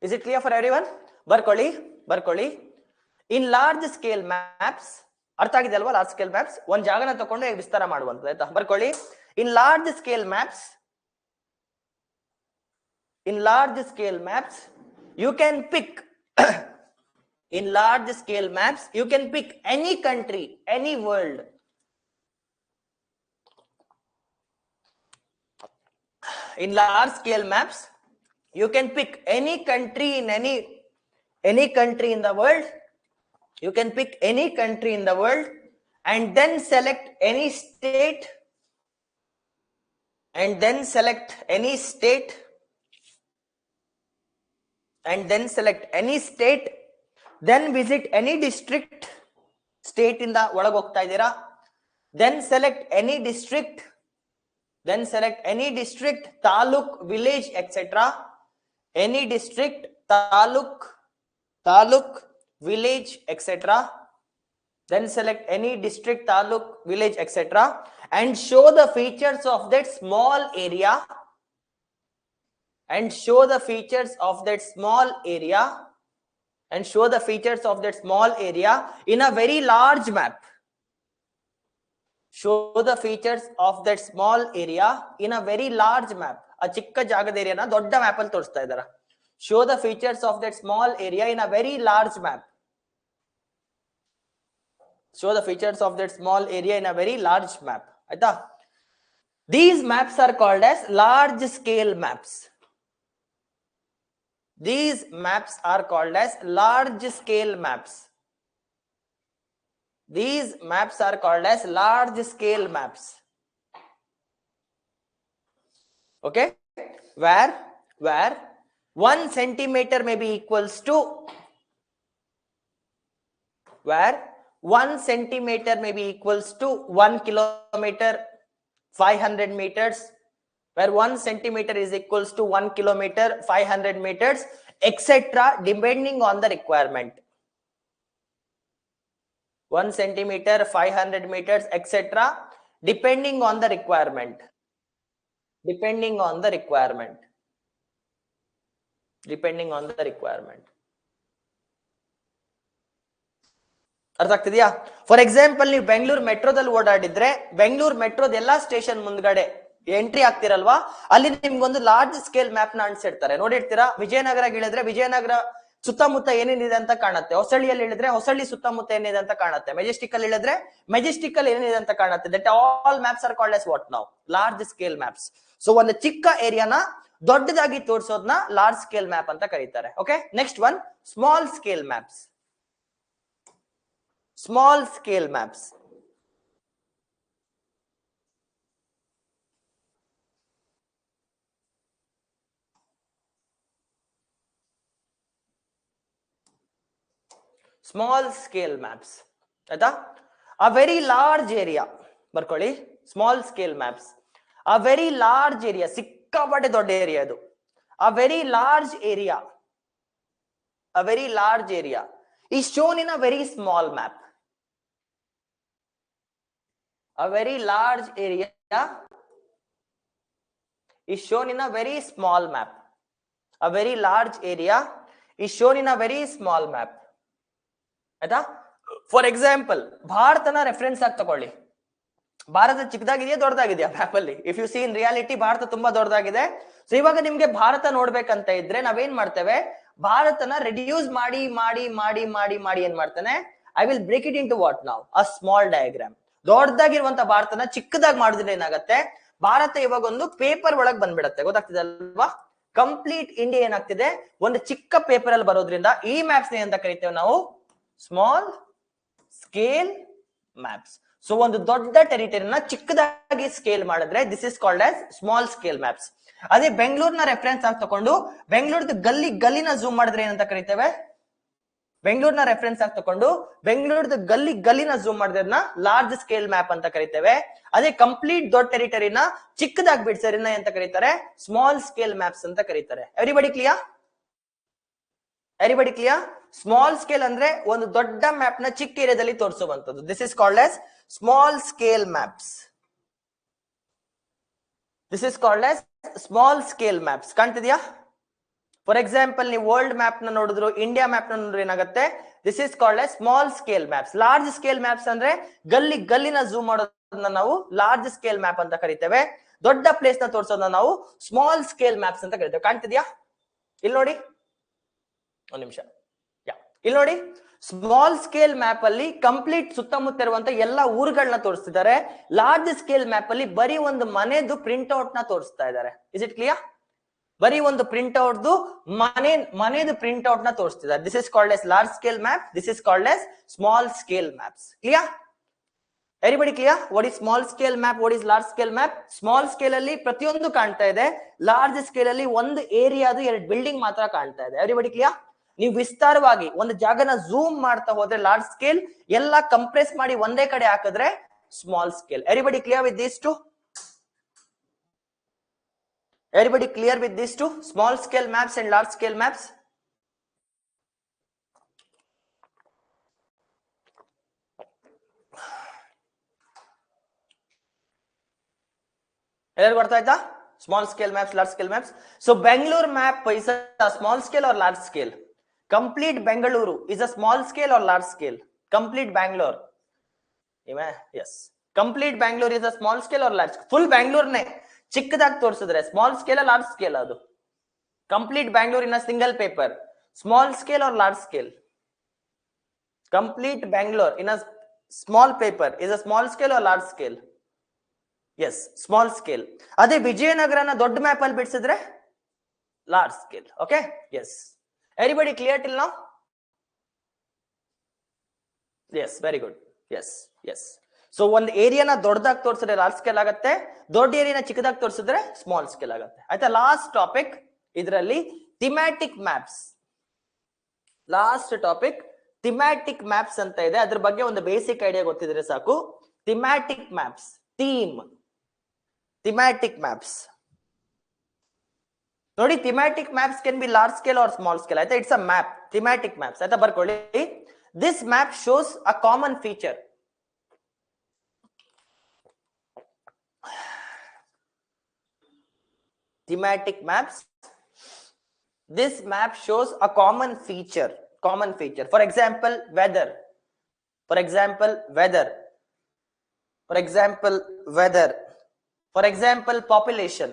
Is it clear for everyone? ಬರ್ಕೊಳ್ಳಿ. In large scale maps, ಅರ್ಥ ಆಗಿದೆ ಅಲ್ವಾ? Large scale maps ಒಂದ್ ಜಾಗನ ತಗೊಂಡು ವಿಸ್ತಾರ ಮಾಡುವಂತದ್ದು, ಆಯ್ತಾ? ಬರ್ಕೊಳ್ಳಿ. In large scale maps, you can pick in large scale maps you can pick any country, any world. In large scale maps you can pick any country in any country in the world. You can pick any country in the world and then select any state, then visit any district. State in the ಒಳಗೆ ಹೋಗ್ತಾ ಇದ್ದೀರಾ, then select any district, taluk, village, etc. Any district, taluk, village, etc. Then select any district, taluk, village, etc. and show the features of that small area. In a very large map. Show the features of that small area in a very large map. ಆ ಚಿಕ್ಕ ಜಾಗದ ಏರಿಯಾನ ದೊಡ್ಡ map ಅಲ್ಲಿ ತೋರಿಸ್ತಾ ಇದ್ದಾರೆ. Show the features of that small area in a very large map. ಆಯ್ತಾ? These maps are called as large scale maps. Okay, where 1 centimeter may be equals to 1 centimeter may be equals to 1 kilometer, 500 meters, where 1 centimeter is equals to 1 kilometer, 500 meters, etc. depending on the requirement. 1 centimeter, 500 meters, etc. depending on the requirement. Depending on the requirement. Depending on the requirement. ಅರ್ಥ ಆಗ್ತಿದ್ಯಾ? For example ನೀವು ಬೆಂಗಳೂರು ಮೆಟ್ರೋದಲ್ಲಿ ಓಡಾಡಿದ್ರೆ ಬೆಂಗಳೂರು ಮೆಟ್ರೋದ ಎಲ್ಲಾ station ಮುಂದ್ಗಡೆ entry ಆಗ್ತಿರಲ್ವಾ, ಅಲ್ಲಿ ನಿಮ್ಗೊಂದು large scale map ನ ಅಂಟಿಸಿರ್ತಾರೆ. ನೋಡಿರ್ತೀರಾ, ವಿಜಯನಗರ ಇಳಿದ್ರೆ ವಿಜಯನಗರ ಸುತ್ತಮುತ್ತ ಏನೇನಿದೆ ಅಂತ ಕಾಣುತ್ತೆ, ಹೊಸಳ್ಳಿಯಲ್ಲಿ ಇಳಿದ್ರೆ ಹೊಸಳ್ಳಿ ಸುತ್ತಮುತ್ತ ಏನಿದೆ ಅಂತ ಕಾಣುತ್ತೆ, ಮೆಜೆಸ್ಟಿಕ್ ಅಲ್ಲಿ ಇಳಿದ್ರೆ ಮೆಜೆಸ್ಟಿಕ್ ಅಲ್ಲಿ ಏನಿದೆ ಅಂತ ಕಾಣುತ್ತೆ. That all maps are called as what ನಾವು ಲಾರ್ಜ್ ಸ್ಕೇಲ್ ಮ್ಯಾಪ್ಸ್. ಸೊ ಒಂದು ಚಿಕ್ಕ ಏರಿಯಾನ ದೊಡ್ಡದಾಗಿ ತೋರಿಸೋದನ್ನ ಲಾರ್ಜ್ ಸ್ಕೇಲ್ ಮ್ಯಾಪ್ ಅಂತ ಕರೀತಾರೆ. Okay, next one small scale maps. Small scale maps. Small scale maps. ಆಯ್ತಾ? A very large area. ಬರ್ಕೊಳ್ಳಿ, small scale maps. A very large area. ಸಿಕ್ಕಾಪಟ್ಟೆ ದೊಡ್ಡ ಏರಿಯಾ ಅದು. A very large area. A very large area is shown in a very small map. A very large area is shown in a very small map. A very large area is shown in a very small map. ಆಯ್ತಾ? For example ಭಾರತನ reference ಆಗಿ ತಗೊಳ್ಳಿ. Bharat ಚಿಕ್ಕದಾಗಿದೆಯಾ ದೊಡ್ಡದಾಗಿದೆಯಾ map ಅಲ್ಲಿ? If U C in reality Bharat ತುಂಬಾ ದೊಡ್ಡದಾಗಿದೆ. So ಇವಾಗ ನಿಮ್ಗೆ ಭಾರತ ನೋಡ್ಬೇಕಂತ ಇದ್ರೆ ನಾವೇನ್ ಮಾಡ್ತೇವೆ, ಭಾರತನ ರೆಡ್ಯೂಸ್ ಮಾಡಿ ಮಾಡಿ ಮಾಡಿ ಮಾಡಿ ಮಾಡಿ ಏನ್ ಮಾಡ್ತಾನೆ, I will break it into what ನಾವು ಅ ಸ್ಮಾಲ್ ಡಯಾಗ್ರಾಮ್. ದೊಡ್ಡದಾಗಿರುವಂತ ಭಾರತನ ಚಿಕ್ಕದಾಗಿ ಮಾಡಿದ್ರೆ ಏನಾಗತ್ತೆ, ಭಾರತ ಇವಾಗ ಒಂದು ಪೇಪರ್ ಒಳಗ್ ಬಂದ್ಬಿಡತ್ತೆ. ಗೊತ್ತಾಗ್ತಿದೆ ಅಲ್ವಾ? ಕಂಪ್ಲೀಟ್ ಇಂಡಿಯಾ ಏನಾಗ್ತಿದೆ ಒಂದು ಚಿಕ್ಕ ಪೇಪರ್ ಅಲ್ಲಿ ಬರೋದ್ರಿಂದ ಈ ಮ್ಯಾಪ್ಸ್ ಅಂತ ಕರಿತೇವೆ ನಾವು ಸ್ಮಾಲ್ ಸ್ಕೇಲ್ ಮ್ಯಾಪ್ಸ್. ಸೊ ಒಂದು ದೊಡ್ಡ ಟೆರಿಟರಿನ ಚಿಕ್ಕದಾಗಿ ಸ್ಕೇಲ್ ಮಾಡಿದ್ರೆ this is called as small scale maps. ಅದೇ ಬೆಂಗಳೂರಿನ ರೆಫರೆನ್ಸ್ ಆಗಿ ತಗೊಂಡು ಬೆಂಗಳೂರದ ಗಲ್ಲಿನ ಝೂಮ್ ಮಾಡಿದ್ರೆ ಏನಂತ ಕರಿತೇವೆ, ಬೆಂಗಳೂರಿನ ರೆಫರೆನ್ಸ್ ಆಗಿ ತಗೊಂಡು ಬೆಂಗಳೂರದ ಗಲ್ಲಿನ ಝೂಮ್ ಮಾಡಿದ್ರನ್ನ ಲಾರ್ಜ್ ಸ್ಕೇಲ್ ಮ್ಯಾಪ್ ಅಂತ ಕರಿತೇವೆ. ಅದೇ ಕಂಪ್ಲೀಟ್ ದೊಡ್ಡ ಟೆರಿಟರಿನ ಚಿಕ್ಕದಾಗಿ ಬಿಡಿಸೋದನ್ನ ಅಂತ ಕರೀತಾರೆ ಸ್ಮಾಲ್ ಸ್ಕೇಲ್ ಮ್ಯಾಪ್ಸ್ ಅಂತ ಕರೀತಾರೆ. Everybody clear? Everybody clear? Small scale ಅಂದ್ರೆ ಒಂದು ದೊಡ್ಡ ಮ್ಯಾಪ್ ನ ಚಿಕ್ಕ ಏರಿಯಾದಲ್ಲಿ ತೋರಿಸುವಂತದ್ದು. This is called as small scale maps. This is called as small scale maps. ಕಾಣ್ತಿದ್ಯಾ? ಫಾರ್ ಎಕ್ಸಾಂಪಲ್ ನೀವು ವರ್ಲ್ಡ್ ಮ್ಯಾಪ್ ನ ನೋಡಿದ್ರು, ಇಂಡಿಯಾ ಮ್ಯಾಪ್ ನ ನೋಡಿದ್ರೆ ಏನಾಗುತ್ತೆ, this is called as small scale maps. Large scale maps ಅಂದ್ರೆ ಗಲ್ಲಿನ ಝೂಮ್ ಮಾಡೋದನ್ನ ನಾವು ಲಾರ್ಜ್ ಸ್ಕೇಲ್ ಮ್ಯಾಪ್ ಅಂತ ಕರಿತೇವೆ. ದೊಡ್ಡ ಪ್ಲೇಸ್ ನ ತೋರಿಸೋದನ್ನ ನಾವು ಸ್ಮಾಲ್ ಸ್ಕೇಲ್ ಮ್ಯಾಪ್ಸ್ ಅಂತ ಕರಿತೇವೆ. ಕಾಣ್ತಿದ್ಯಾ? ಇಲ್ಲಿ ನೋಡಿ, ಒಂದ್ ನಿಮಿಷ. ಇಲ್ಲಿ ನೋಡಿ, ಸ್ಮಾಲ್ ಸ್ಕೇಲ್ ಮ್ಯಾಪ್ ಅಲ್ಲಿ ಕಂಪ್ಲೀಟ್ ಸುತ್ತಮುತ್ತ ಇರುವಂತ ಎಲ್ಲಾ ಊರುಗಳನ್ನ ತೋರಿಸ್ತಿದ್ದಾರೆ. ಲಾರ್ಜ್ ಸ್ಕೇಲ್ ಮ್ಯಾಪ್ ಅಲ್ಲಿ ಬರೀ ಒಂದು ಮನೆದು ಪ್ರಿಂಟ್ ಔಟ್ ನ ತೋರಿಸ್ತಾ ಇದ್ದಾರೆ. Is it clear? ಬರೀ ಒಂದು ಪ್ರಿಂಟ್ ಔಟ್ದು ಮನೆದು ಪ್ರಿಂಟ್ ಔಟ್ ನ ತೋರಿಸ್ತಿದ್ದಾರೆ. This is called as large scale map. This is called as small scale maps. Clear? Everybody clear? What is small scale map, what is large scale map? Small scale ಅಲ್ಲಿ ಪ್ರತಿಯೊಂದು ಕಾಣ್ತಾ ಇದೆ, large scale ಅಲ್ಲಿ ಒಂದು ಏರಿಯಾದು 2 building ಮಾತ್ರ ಕಾಣ್ತಾ ಇದೆ. Everybody clear? ನೀವು ವಿಸ್ತಾರವಾಗಿ ಒಂದು ಜಾಗನ ಝೂಮ್ ಮಾಡ್ತಾ ಹೋದ್ರೆ ಲಾರ್ಜ್ ಸ್ಕೇಲ್, ಎಲ್ಲ ಕಂಪ್ರೆಸ್ ಮಾಡಿ ಒಂದೇ ಕಡೆ ಹಾಕಿದ್ರೆ small scale. Everybody clear with these two? Everybody clear with these two, small scale maps and large scale maps? ಎಲ್ಲರಿಗೂ ಅರ್ಥ ಆಯ್ತಾ? Small scale maps, large scale maps. So Bengaluru map is a small scale or large scale? Complete Bengaluru is a small scale or large scale? Complete Bangalore. Yes. Complete Bangalore is a small scale or large? Full Bangalore ne ಚಿಕ್ಕದಾಗಿ ತೋರಿಸಿದ್ರೆ small scale large scale? ಅದು complete Bangalore in a single paper, small scale or large scale? Complete Bangalore in a small paper is a small scale or large scale? Yes, small scale. ಅದೇ ವಿಜಯನಗರನ ದೊಡ್ಡ map ಅಲ್ಲಿ ಬಿಡಿಸಿದ್ರೆ large scale. Okay, yes. Everybody clear till now? Yes, very good. Yes yes. So ಒಂದು ಏರಿಯಾನ ದೊಡ್ಡದಾಗಿ ತೋರಿಸಿದ್ರೆ large scale ಆಗುತ್ತೆ, ದೊಡ್ಡ ಏರಿಯಾನ ಚಿಕ್ಕದಾಗಿ ತೋರಿಸಿದ್ರೆ ಸ್ಮಾಲ್ ಸ್ಕೇಲ್ ಆಗುತ್ತೆ. ಆಯ್ತಾ? ಲಾಸ್ಟ್ ಟಾಪಿಕ್ ಇದರಲ್ಲಿ thematic maps. Last topic thematic maps ಅಂತ ಇದೆ, ಅದ್ರ ಬಗ್ಗೆ ಒಂದು ಬೇಸಿಕ್ ಐಡಿಯಾ ಗೊತ್ತಿದ್ರೆ ಸಾಕು. ಥಿಮ್ಯಾಟಿಕ್ ಮ್ಯಾಪ್ಸ್, ಥಿಮ್ಯಾಟಿಕ್ ಮ್ಯಾಪ್ಸ್ ನೋಡಿ. Thematic maps can be large scale or small scale. ಆಯ್ತಾ, it's a map. Thematic maps ಆಯ್ತಾ, ಬರ್ಕೊಳ್ಳಿ. This map shows a common feature. Thematic maps. This map shows a common feature. For example, weather. For example, population.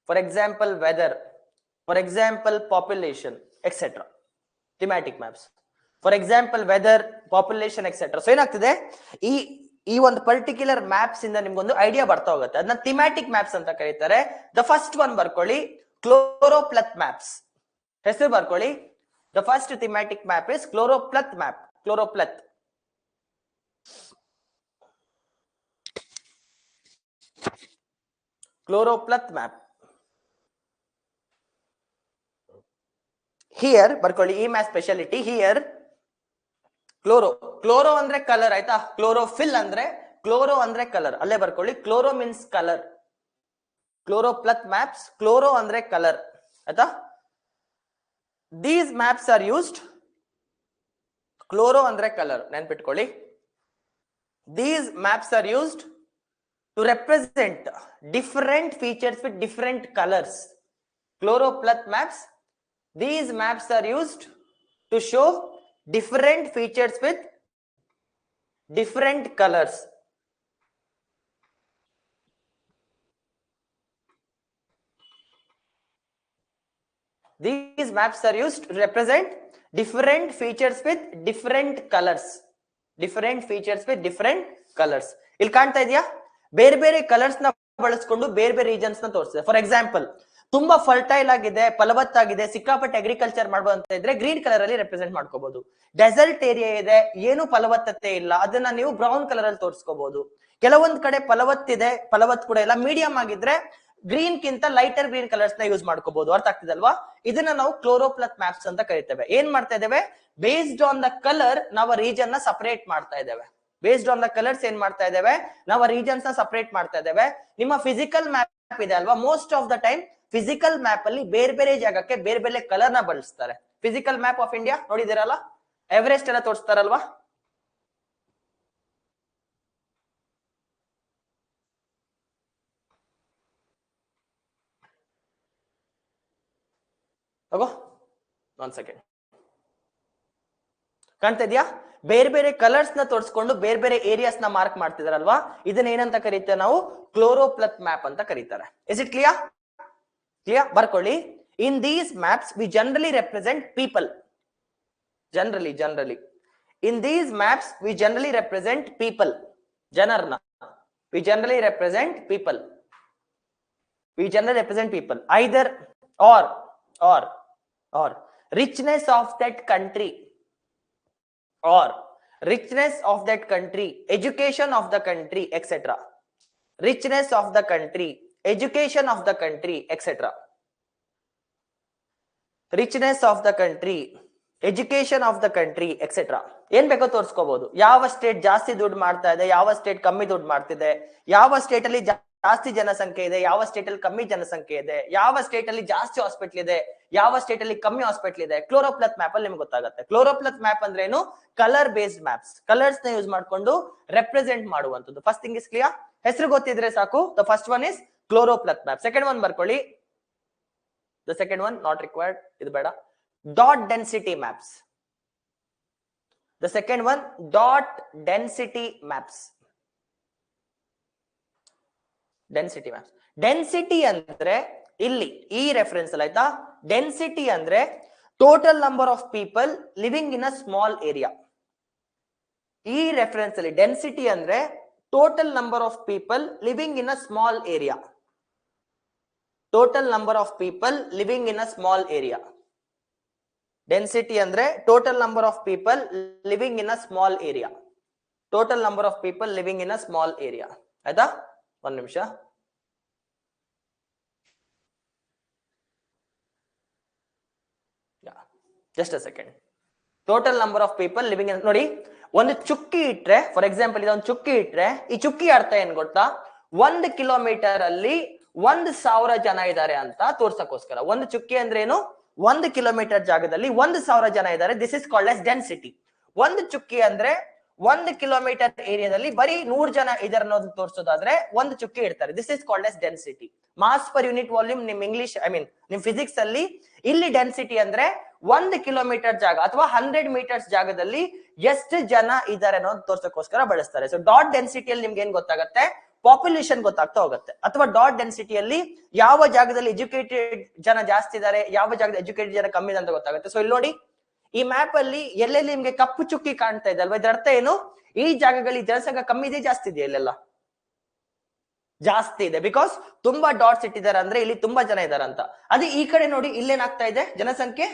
For example, population, etc. Thematic maps. For example, weather, population, etc. So ಏನಾಗ್ತಿದೆ, ಈ ಒಂದು particular maps ಇಂದ ನಿಮ್ಗೊಂದು idea ಬರ್ತಾ ಹೋಗುತ್ತೆ. ಅದನ್ನ thematic maps ಅಂತ ಕರೀತಾರೆ. ದ ಫಸ್ಟ್ ಒನ್ ಬರ್ಕೊಳ್ಳಿ, ಕ್ಲೋರೋಪ್ಲತ್ ಮ್ಯಾಪ್ಸ್. ಹೆಸರು ಬರ್ಕೊಳ್ಳಿ. The first thematic map is choropleth map. Choropleth map. Here ಬರ್ಕೊಳ್ಳಿ, ಈ ಮ್ಯಾಪ್ ಸ್ಪೆಷಾಲಿಟಿ. ಹಿಯರ್ ಕ್ಲೋರೋ ಅಂದ್ರೆ ಕಲರ್. ಆಯ್ತಾ, ಕ್ಲೋರೋಫಿಲ್ ಅಂದ್ರೆ ಕಲರ್. ಅಲ್ಲೇ ಬರ್ಕೊಳ್ಳಿ, chloro means colour. Choropleth maps, chloro ಅಂದ್ರೆ ಕಲರ್. ಆಯ್ತಾ, these maps are used. Chloro ಅಂದ್ರೆ ಕಲರ್, ನೆನ್ಪಿಟ್ಕೊಳ್ಳಿ. These maps are used to represent different features with different colours. Choropleth maps, these maps are used to show different features with different colors. These maps are used to represent different features with different colors. ಇಲ್ಲಿ ಕಾಣ್ತಾ ಇದೆಯಾ, ಬೇರೆ ಬೇರೆ colours ನ ಬಳಸ್ಕೊಂಡು ಬೇರೆ ಬೇರೆ regions ನ ತೋರಿಸಿದೆ. ಫಾರ್ ಎಕ್ಸಾಂಪಲ್, ತುಂಬಾ ಫರ್ಟೈಲ್ ಆಗಿದೆ, ಫಲವತ್ತಾಗಿದೆ, ಸಿಕ್ಕಾಪಟ್ಟೆ ಅಗ್ರಿಕಲ್ಚರ್ ಮಾಡಬಹುದು ಅಂತ ಇದ್ರೆ ಗ್ರೀನ್ ಕಲರ್ ಅಲ್ಲಿ ರೆಪ್ರೆಸೆಂಟ್ ಮಾಡ್ಕೋಬಹುದು. ಡೆಸರ್ಟ್ ಏರಿಯಾ ಇದೆ, ಏನು ಫಲವತ್ತತೆ ಇಲ್ಲ, ಅದನ್ನ ನೀವು ಬ್ರೌನ್ ಕಲರ್ ಅಲ್ಲಿ ತೋರಿಸ್ಕೋಬಹುದು. ಕೆಲವೊಂದ್ ಕಡೆ ಫಲವತ್ ಕೂಡ ಇಲ್ಲ, ಮೀಡಿಯಂ ಆಗಿದ್ರೆ ಗ್ರೀನ್ ಕಿಂತ ಲೈಟರ್ ಗ್ರೀನ್ ಕಲರ್ಸ್ ನ ಯೂಸ್ ಮಾಡ್ಕೋಬಹುದು. ಅರ್ಥ ಆಗ್ತಿದಲ್ವಾ? ಇದನ್ನ ನಾವು ಕ್ಲೋರೋಪ್ಲತ್ ಮ್ಯಾಪ್ಸ್ ಅಂತ ಕರಿತೇವೆ. ಏನ್ ಮಾಡ್ತಾ ಇದ್ದೇವೆ, ಬೇಸ್ಡ್ ಆನ್ ದ ಕಲರ್ ನಾವು ರೀಜನ್ ನ ಸಪರೇಟ್ ಮಾಡ್ತಾ ಇದ್ದೇವೆ. ಬೇಸ್ಡ್ ಆನ್ ದ ಕಲರ್ಸ್ ಏನ್ ಮಾಡ್ತಾ ಇದ್ದೇವೆ, ನಾವು ರೀಜನ್ಸ್ ನ ಸಪರೇಟ್ ಮಾಡ್ತಾ ಇದ್ದೇವೆ. ನಿಮ್ಮ ಫಿಸಿಕಲ್ ಮ್ಯಾಪ್ ಇದೆ ಅಲ್ವಾ, most of the time physical map ಅಲ್ಲಿ ಬೇರೆ ಬೇರೆ ಜಾಗಕ್ಕೆ ಬೇರೆ ಬೇರೆ ಕಲರ್ ನ ಬಳಸ್ತಾರೆ. ಫಿಸಿಕಲ್ ಮ್ಯಾಪ್ ಆಫ್ ಇಂಡಿಯಾ ನೋಡಿದಿರಲ್ಲ, ಎವರೆಸ್ಟ್ ಎಲ್ಲ ತೋರಿಸ್ತಾರಲ್ವಾ. ಒಂದ್ ಸೆಕೆಂಡ್, ಕಾಣ್ತಾ ಇದೆಯಾ? ಬೇರೆ ಬೇರೆ ಕಲರ್ಸ್ ನ ತೋರಿಸ್ಕೊಂಡು ಬೇರೆ ಬೇರೆ ಏರಿಯಾಸ್ ನ ಮಾರ್ಕ್ ಮಾಡ್ತಿದಾರಲ್ವಾ, ಇದನ್ನ ಏನಂತ ಕರೀತೇವೆ ನಾವು, ಕ್ಲೋರೋಪ್ಲತ್ ಮ್ಯಾಪ್ ಅಂತ ಕರೀತಾರೆ. Is it clear? ಬರ್ಕೊಳ್ಳಿ. In these maps we generally represent people. Generally in these maps we generally represent people. ಜನರನ್ನ we generally represent people. Either or richness of that country, education of the country, etc. Richness of the country, education of the country, etc. Richness of the country, education of the country, etc. ಏನ್ ಬೇಕೋ ತೋರಿಸ್ಕೋಬಹುದು. ಯಾವ state ಜಾಸ್ತಿ ದುಡ್ಡು ಮಾಡ್ತಾ ಇದೆ, ಯಾವ state ಕಮ್ಮಿ ದುಡ್ಡು ಮಾಡ್ತಿದೆ, ಯಾವ ಸ್ಟೇಟ್ ಅಲ್ಲಿ ಜಾಸ್ತಿ ಜನಸಂಖ್ಯೆ ಇದೆ, ಯಾವ ಸ್ಟೇಟ್ ಅಲ್ಲಿ ಕಮ್ಮಿ ಜನಸಂಖ್ಯೆ ಇದೆ, ಯಾವ ಸ್ಟೇಟ್ ಅಲ್ಲಿ ಜಾಸ್ತಿ ಹಾಸ್ಪಿಟಲ್ ಇದೆ, ಯಾವ ಸ್ಟೇಟ್ ಅಲ್ಲಿ ಕಮ್ಮಿ ಹಾಸ್ಪಿಟಲ್ ಇದೆ. ಕ್ಲೋರೋಪ್ಲತ್ ಮ್ಯಾಪ್ ಅಲ್ಲಿ ನಿಮ್ಗೆ ಗೊತ್ತಾಗುತ್ತೆ. ಕ್ಲೋರೋಪ್ಲತ್ ಮ್ಯಾಪ್ ಅಂದ್ರೆ ಏನು, ಕಲರ್ ಬೇಸ್ಡ್ ಮ್ಯಾಪ್ಸ್. ಕಲರ್ಸ್ ನ ಯೂಸ್ ಮಾಡ್ಕೊಂಡು ರೆಪ್ರೆಸೆಂಟ್ ಮಾಡುವಂತದ್ದು. ಫಸ್ಟ್ ಥಿಂಗ್ ಇಸ್ ಕ್ಲಿಯರ್, ಹೆಸರು ಗೊತ್ತಿದ್ರೆ ಸಾಕು. The first one is choropleth map. Second one ಬರ್ಕೊಳ್ಳಿ. The second one not required, ಇದು ಬೇಡ. Dot density maps. The second one, dot density maps. Density ಅಂದ್ರೆ ಇಲ್ಲಿ ಈ ರೆಫರೆನ್ಸ್ ಅಲ್ಲಿ ಆಯ್ತಾ, ಡೆನ್ಸಿಟಿ ಅಂದ್ರೆ total number of people living in a small area. ಈ ರೆಫರೆನ್ಸ್ ಅಲ್ಲಿ ಡೆನ್ಸಿಟಿ ಅಂದ್ರೆ total number of people living in a small area. Total number of people living in a small area. Density ಅಂದ್ರೆ total number of people living in a small area. Total number of people living in a small area. ಆಯ್ತಾ, ಒಂದ್ ನಿಮಿಷ. Just a second. Total number of people living in. ನೋಡಿ, ಒಂದು ಚುಕ್ಕಿ ಇಟ್ರೆ, for example ಇದೊಂದು ಚುಕ್ಕಿ ಇಟ್ರೆ, ಈ ಚುಕ್ಕಿ ಅರ್ಥ ಏನ್ ಗೊತ್ತಾ? 1 ಕಿಲೋಮೀಟರ್ ಅಲ್ಲಿ 1,000 ಜನ ಇದ್ದಾರೆ ಅಂತ ತೋರ್ಸಕ್ಕೋಸ್ಕರ. ಒಂದು ಚುಕ್ಕಿ ಅಂದ್ರೆ ಏನು? 1 ಕಿಲೋಮೀಟರ್ ಜಾಗದಲ್ಲಿ 1,000 ಜನ ಇದ್ದಾರೆ. This is called as density. ಒಂದು ಚುಕ್ಕಿ ಅಂದ್ರೆ 1 ಕಿಲೋಮೀಟರ್ ಏರಿಯಾದಲ್ಲಿ ಬರೀ 100 ಜನ ಇದರ ಅನ್ನೋದು ತೋರಿಸೋದಾದ್ರೆ ಒಂದು ಚುಕ್ಕಿ ಇಡ್ತಾರೆ. This is called as density. Mass per unit volume ನಿಮ್ ಇಂಗ್ಲಿಷ್ ನಿಮ್ ಫಿಸಿಕ್ಸ್ ಅಲ್ಲಿ ಇಲ್ಲಿ ಡೆನ್ಸಿಟಿ ಅಂದ್ರೆ 1 ಕಿಲೋಮೀಟರ್ ಜಾಗ ಅಥವಾ 100 ಮೀಟರ್ಸ್ ಜಾಗದಲ್ಲಿ ಎಷ್ಟು ಜನ ಇದ್ದಾರೆ ಅನ್ನೋದು ತೋರ್ಸಕ್ಕೋಸ್ಕರ ಬಳಸ್ತಾರೆ. ಸೊ ಡಾಟ್ ಡೆನ್ಸಿಟಿಯಲ್ಲಿ ನಿಮ್ಗೆ ಏನ್ ಗೊತ್ತಾಗತ್ತೆ? ಪಾಪ್ಯುಲೇಷನ್ ಗೊತ್ತಾಗ್ತಾ ಹೋಗುತ್ತೆ. ಅಥವಾ ಡಾಟ್ ಡೆನ್ಸಿಟಿಯಲ್ಲಿ ಯಾವ ಜಾಗದಲ್ಲಿ ಎಜುಕೇಟೆಡ್ ಜನ ಜಾಸ್ತಿ ಇದ್ದಾರೆ, ಯಾವ ಜಾಗದಲ್ಲಿ ಎಜುಕೇಟೆಡ್ ಜನ ಕಮ್ಮಿ ಇದೆ ಅಂತ ಗೊತ್ತಾಗುತ್ತೆ. ಸೊ ಇಲ್ಲಿ ನೋಡಿ, ಈ ಮ್ಯಾಪ್ ಅಲ್ಲಿ ಎಲ್ಲೆಲ್ಲಿ ನಿಮ್ಗೆ ಕಪ್ಪು ಚುಕ್ಕಿ ಕಾಣ್ತಾ ಇದೆ ಅಲ್ವಾ, ಇದರ ಅರ್ಥ ಏನು? ಈ ಜಾಗಗಳಲ್ಲಿ ಜನಸಂಖ್ಯೆ ಕಮ್ಮಿ ಇದೆ, ಜಾಸ್ತಿ ಇದೆ? ಇಲ್ಲೆಲ್ಲ ಜಾಸ್ತಿ ಇದೆ. ಬಿಕಾಸ್ ತುಂಬಾ ಡಾಟ್ಸ್ ಇಟ್ಟಿದ್ದಾರೆ ಅಂದ್ರೆ ಇಲ್ಲಿ ತುಂಬಾ ಜನ ಇದ್ದಾರೆ ಅಂತ. ಅದೇ ಈ ಕಡೆ ನೋಡಿ, ಇಲ್ಲೇನಾಗ್ತಾ ಇದೆ? ಜನಸಂಖ್ಯೆ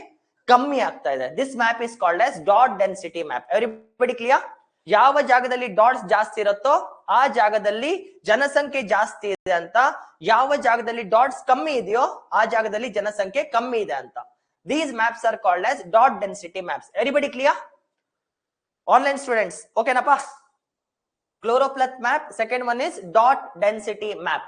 ಕಮ್ಮಿ ಆಗ್ತಾ ಇದೆ. This map is called as dot density map. Everybody clear? ಯಾವ ಜಾಗದಲ್ಲಿ ಡಾಟ್ಸ್ ಜಾಸ್ತಿ ಇರುತ್ತೋ ಆ ಜಾಗದಲ್ಲಿ ಜನಸಂಖ್ಯೆ ಜಾಸ್ತಿ ಇದೆ ಅಂತ, ಯಾವ ಜಾಗದಲ್ಲಿ ಡಾಟ್ಸ್ ಕಮ್ಮಿ ಇದೆಯೋ ಆ ಜಾಗದಲ್ಲಿ ಜನಸಂಖ್ಯೆ ಕಮ್ಮಿ ಇದೆ ಅಂತ. These maps are called as dot density maps. Everybody clear? Online students, okay napa? Chloroploth map, second one is dot density map.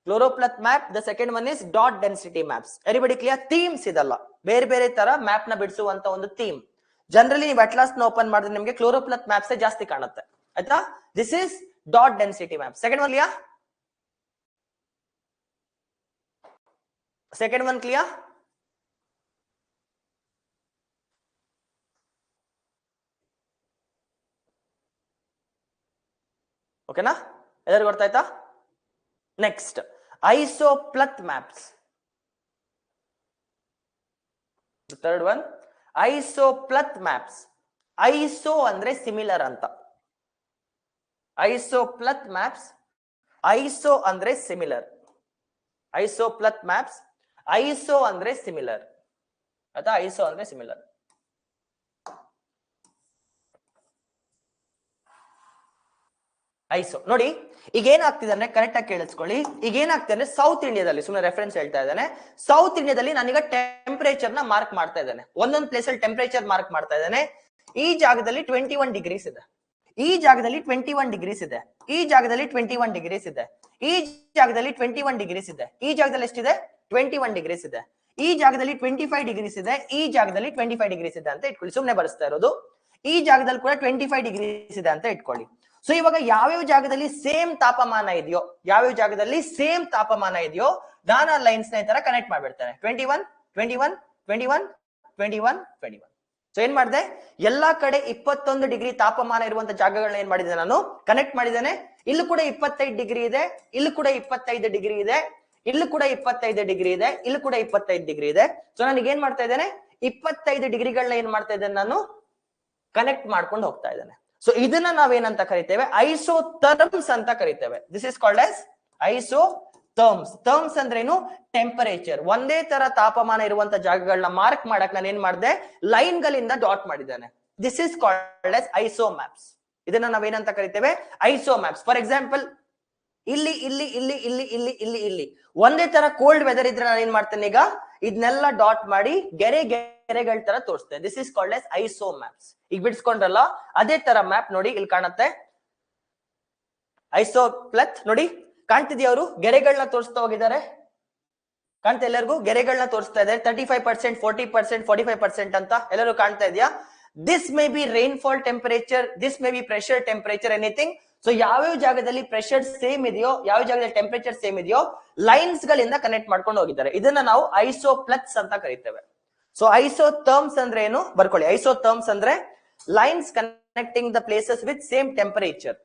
Chloroploth map, the second one is dot density maps. Everybody clear? Themes idalla. ಬೇರೆ ತರ map ನ ಬಿಡಿಸುವಂತ ಒಂದು theme. Generally ನೀವು atlas ನ open ಮಾಡಿದ್ರೆ ನಿಮಗೆ choropleth maps ಜಾಸ್ತಿ ಕಾಣುತ್ತೆ, ಆಯ್ತಾ? This is dot density map. Second one clear? Second one clear? ಓಕೆನಾ? ಎಲ್ಲರಿಗೂ ಗೊತ್ತಾಯ್ತಾ? Next isopleth maps. Third one isopleth maps. Iso ಅಂದ್ರೆ ಸಿಮಿಲರ್ ಅಂತ. ಐಸೋಪ್ಲತ್ ಮ್ಯಾಪ್ಸ್, ಐಸೋ ಅಂದ್ರೆ ಸಿಮಿಲರ್. ಐಸೋಪ್ಲತ್ ಮ್ಯಾಪ್ಸ್, ಐಸೋ ಅಂದ್ರೆ ಸಿಮಿಲರ್, ಆಯ್ತಾ? ಐಸೋ ಅಂದ್ರೆ ಸಿಮಿಲರ್. ಐಸೋ ನೋಡಿ, ಈಗ ಏನಾಗ್ತಿದೆ ಅಂದ್ರೆ ಕರೆಕ್ಟ್ ಆಗಿ ಕೇಳಿಸ್ಕೊಳ್ಳಿ. ಈಗ ಏನಾಗ್ತಿದೆ ಅಂದ್ರೆ ಸೌತ್ ಇಂಡಿಯಾದಲ್ಲಿ, ಸುಮ್ಮನೆ ರೆಫರೆನ್ಸ್ ಹೇಳ್ತಾ ಇದ್ದಾನೆ, ಸೌತ್ ಇಂಡಿಯಾದಲ್ಲಿ ನಾನೀಗ ಟೆಂಪರೇಚರ್ ನ ಮಾರ್ಕ್ ಮಾಡ್ತಾ ಇದ್ದಾನೆ. ಒಂದೊಂದು ಪ್ಲೇಸ್ ಅಲ್ಲಿ ಟೆಂಪರೇಚರ್ ಮಾರ್ಕ್ ಮಾಡ್ತಾ ಇದ್ದಾನೆ. ಈ ಜಾಗದಲ್ಲಿ 21 ಡಿಗ್ರೀಸ್ ಇದೆ, ಈ ಜಾಗದಲ್ಲಿ 21 ಡಿಗ್ರೀಸ್ ಇದೆ, ಈ ಜಾಗದಲ್ಲಿ 21 ಡಿಗ್ರೀಸ್ ಇದೆ, ಈ ಜಾಗದಲ್ಲಿ 21 ಡಿಗ್ರೀಸ್ ಇದೆ, ಈ ಜಾಗದಲ್ಲಿ ಎಷ್ಟಿದೆ? 21 ಡಿಗ್ರೀಸ್ ಇದೆ, ಈ ಜಾಗದಲ್ಲಿ 25 ಡಿಗ್ರೀಸ್ ಇದೆ, ಈ ಜಾಗದಲ್ಲಿ 25 ಡಿಗ್ರೀಸ್ ಇದೆ ಅಂತ ಇಟ್ಕೊಳ್ಳಿ. ಸುಮ್ಮನೆ ಬರೆಸ್ತಾ ಇರೋದು. ಈ ಜಾಗದಲ್ಲಿ ಕೂಡ 25 ಡಿಗ್ರೀಸ್ ಇದೆ ಅಂತ ಇಟ್ಕೊಳ್ಳಿ. ಸೊ ಇವಾಗ ಯಾವ್ಯಾವ ಜಾಗದಲ್ಲಿ ಸೇಮ್ ತಾಪಮಾನ ಇದೆಯೋ, ಯಾವ್ಯಾವ ಜಾಗದಲ್ಲಿ ಸೇಮ್ ತಾಪಮಾನ ಇದೆಯೋ ನಾನು ಆ ಲೈನ್ಸ್ ನ ಈ ತರ ಕನೆಕ್ಟ್ ಮಾಡ್ಬಿಡ್ತೇನೆ. 21 21 21 21 21. ಸೊ ಏನ್ ಮಾಡಿದೆ? ಎಲ್ಲಾ ಕಡೆ 21 ಡಿಗ್ರಿ ತಾಪಮಾನ ಇರುವಂತ ಜಾಗಗಳನ್ನ ಏನ್ ಮಾಡಿದೆ ನಾನು? ಕನೆಕ್ಟ್ ಮಾಡಿದ್ದೇನೆ. ಇಲ್ಲೂ ಕೂಡ 25 ಡಿಗ್ರಿ ಇದೆ, ಇಲ್ಲೂ ಕೂಡ 25 ಡಿಗ್ರಿ ಇದೆ, ಇಲ್ಲೂ ಕೂಡ 25 ಡಿಗ್ರಿ ಇದೆ, ಇಲ್ಲೂ ಕೂಡ 25 ಡಿಗ್ರಿ ಇದೆ. ಸೊ ನನಗೆ ಏನ್ ಮಾಡ್ತಾ ಇದ್ದೇನೆ? 25 ಡಿಗ್ರಿಗಳನ್ನ ಏನ್ ಮಾಡ್ತಾ ಇದ್ದೇನೆ ನಾನು? ಕನೆಕ್ಟ್ ಮಾಡ್ಕೊಂಡು ಹೋಗ್ತಾ ಇದ್ದೇನೆ. ಸೊ ಇದನ್ನ ನಾವೇನಂತ ಕರಿತೇವೆ? ಐಸೋಥರ್ಮ್ಸ್ ಅಂತ ಕರಿತೇವೆ. This is called as isotherms. Therms ಅಂದ್ರೇನು? ಟೆಂಪರೇಚರ್. ಒಂದೇ ತರ ತಾಪಮಾನ ಇರುವಂತ ಜಾಗಗಳನ್ನ ಮಾರ್ಕ್ ಮಾಡಕ್ ನಾನು ಏನ್ ಮಾಡಿದೆ? ಲೈನ್ ಗಳಿಂದ ಡಾಟ್ ಮಾಡಿದ್ದೇನೆ. This is called as iso maps. ಇದನ್ನ ನಾವೇನಂತ ಕರಿತೇವೆ? Iso maps. ಫಾರ್ ಎಕ್ಸಾಂಪಲ್, ಇಲ್ಲಿ ಇಲ್ಲಿ ಇಲ್ಲಿ ಇಲ್ಲಿ ಇಲ್ಲಿ ಇಲ್ಲಿ ಇಲ್ಲಿ ಒಂದೇ ತರ ಕೋಲ್ಡ್ ವೆದರ್ ಇದ್ರೆ ನಾನು ಏನ್ ಮಾಡ್ತೇನೆ? ಈಗ ಇದನ್ನೆಲ್ಲ ಡಾಟ್ ಮಾಡಿ ಗೆರೆಗಳ ತರ ತೋರಿಸ್ತೇನೆ. This is called as iso maps. ಈಗ ಬಿಡಿಸ್ಕೊಂಡ್ರಲ್ಲ, ಅದೇ ತರ ಮ್ಯಾಪ್ ನೋಡಿ ಇಲ್ಲಿ ಕಾಣುತ್ತೆ. ಐಸೋಪ್ಲತ್ ನೋಡಿ, ಕಾಣ್ತಿದ್ಯಾ? ಅವರು ಗೆರೆಗಳನ್ನ ತೋರಿಸ್ತಾ ಹೋಗಿದ್ದಾರೆ. ಕಾಣ್ತಾ ಎಲ್ಲರಿಗೂ? ಗೆರೆಗಳನ್ನ ತೋರಿಸ್ತಾ ಇದ್ದಾರೆ. 35%, 40%, 45% ಅಂತ ಎಲ್ಲರೂ ಕಾಣ್ತಾ ಇದೆಯಾ? This may be rainfall temperature, this may be pressure temperature, anything. So ಯಾವ್ಯಾವ ಜಾಗದಲ್ಲಿ ಪ್ರೆಷರ್ ಸೇಮ್ ಇದೆಯೋ, ಯಾವ ಜಾಗದಲ್ಲಿ ಟೆಂಪರೇಚರ್ ಸೇಮ್ ಇದೆಯೋ ಲೈನ್ಸ್ ಗಳಿಂದ ಕನೆಕ್ಟ್ ಮಾಡ್ಕೊಂಡು ಹೋಗಿದ್ದಾರೆ. ಇದನ್ನ ನಾವು ಐಸೋಪ್ಲತ್ಸ್ ಅಂತ ಕರಿತೇವೆ. ಸೊ ಐಸೋಥರ್ಮ್ಸ್ ಅಂದ್ರೆ ಏನು? ಬರ್ಕೊಳ್ಳಿ. ಐಸೋಥರ್ಮ್ಸ್ ಅಂದ್ರೆ lines connecting the places with same temperature.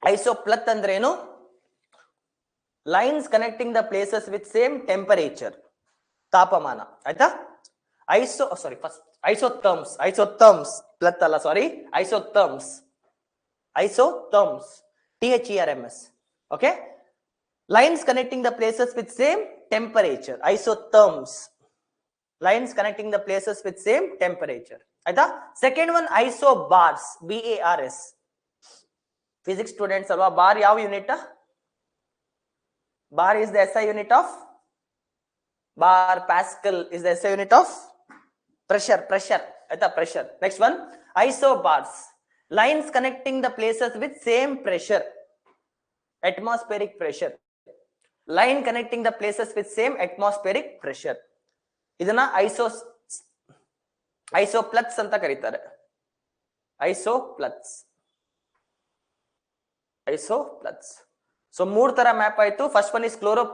Isopleth ಅಂದ್ರೆ ಏನು? Lines connecting the places with same temperature, ತಾಪಮಾನ, ಆಯ್ತಾ? First isotherms. ಐಸೋಥರ್ಮ್ಸ್ ಪ್ಲತ್ ಅಲ್ಲ, sorry, isotherms. Isotherms, THERMS. Okay, lines connecting the places with same temperature, isotherms. Lines connecting the places with same temperature. Aita? Second one, isobars, BARS. Physics students alva, bar yav unit? Bar is the SI unit of bar pascal is the SI unit of pressure. ಆಯ್ತಾ pressure. Next one, isobars, lines connecting the places with same pressure, atmospheric pressure. Line connecting the places with same atmospheric pressure. ಇದನ್ನ ಐಸೋಪ್ಲತ್ಸ್ ಅಂತ ಕರೀತಾರೆ. ಐಸೋಪ್ಲತ್ಸ್. So 3 ತರ map ಆಯ್ತು. First one is chloro,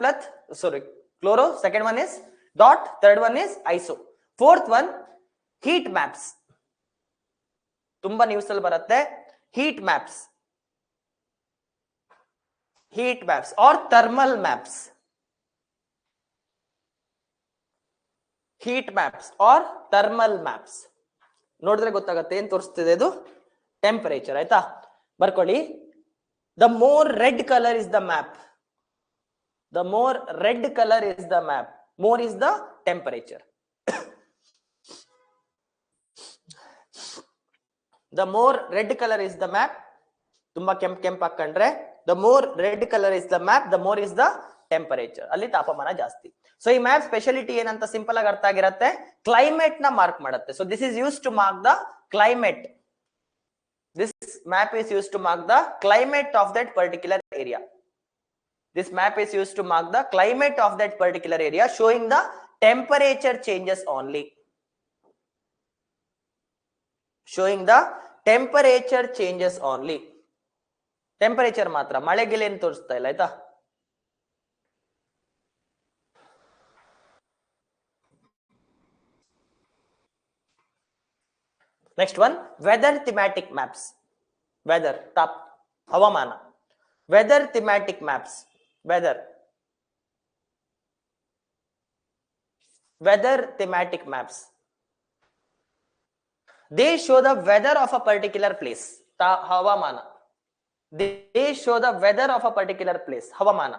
second one is dot, third one is iso. Fourth one heat maps. ತುಂಬಾ news ಅಲ್ಲಿ ಬರುತ್ತೆ. Heat maps are thermal maps. Heat maps are thermal maps ನೋಡಿದ್ರೆ ಗೊತ್ತಾಗುತ್ತೆ ಏನ್ ತೋರಿಸ್ತಿದೆ ಇದು. ಟೆಂಪರೇಚರ್. ಆಯ್ತಾ, ಬರ್ಕೊಳ್ಳಿ. The more red colour is the map. More is the temperature. The more red colour is the map. ತುಂಬಾ ಕೆಂಪ್ ಹಾಕೊಂಡ್ರೆ the more red colour is the map, the more is the temperature. ಅಲ್ಲಿ ತಾಪಮಾನ ಜಾಸ್ತಿ. So ಈ map speciality ಏನಂತ simple ಆಗಿ ಅರ್ಥ ಆಗಿರತ್ತೆ. ಕ್ಲೈಮೇಟ್ ನ ಮಾರ್ಕ್ ಮಾಡುತ್ತೆ. So this is use to mark the climate. This map is used to mark the climate of that particular area. Showing the temperature changes only. Temperature ಮಾತ್ರ, ಮಳೆಗೆಲ್ಲ ಏನು ತೋರಿಸ್ತಾ ಇಲ್ಲ. ಆಯ್ತಾ, next one, weather thematic maps. Weather, havamana. Weather thematic maps. Weather thematic maps. They show the weather of a particular place. Havamana. They show the weather of a particular place. Havamana.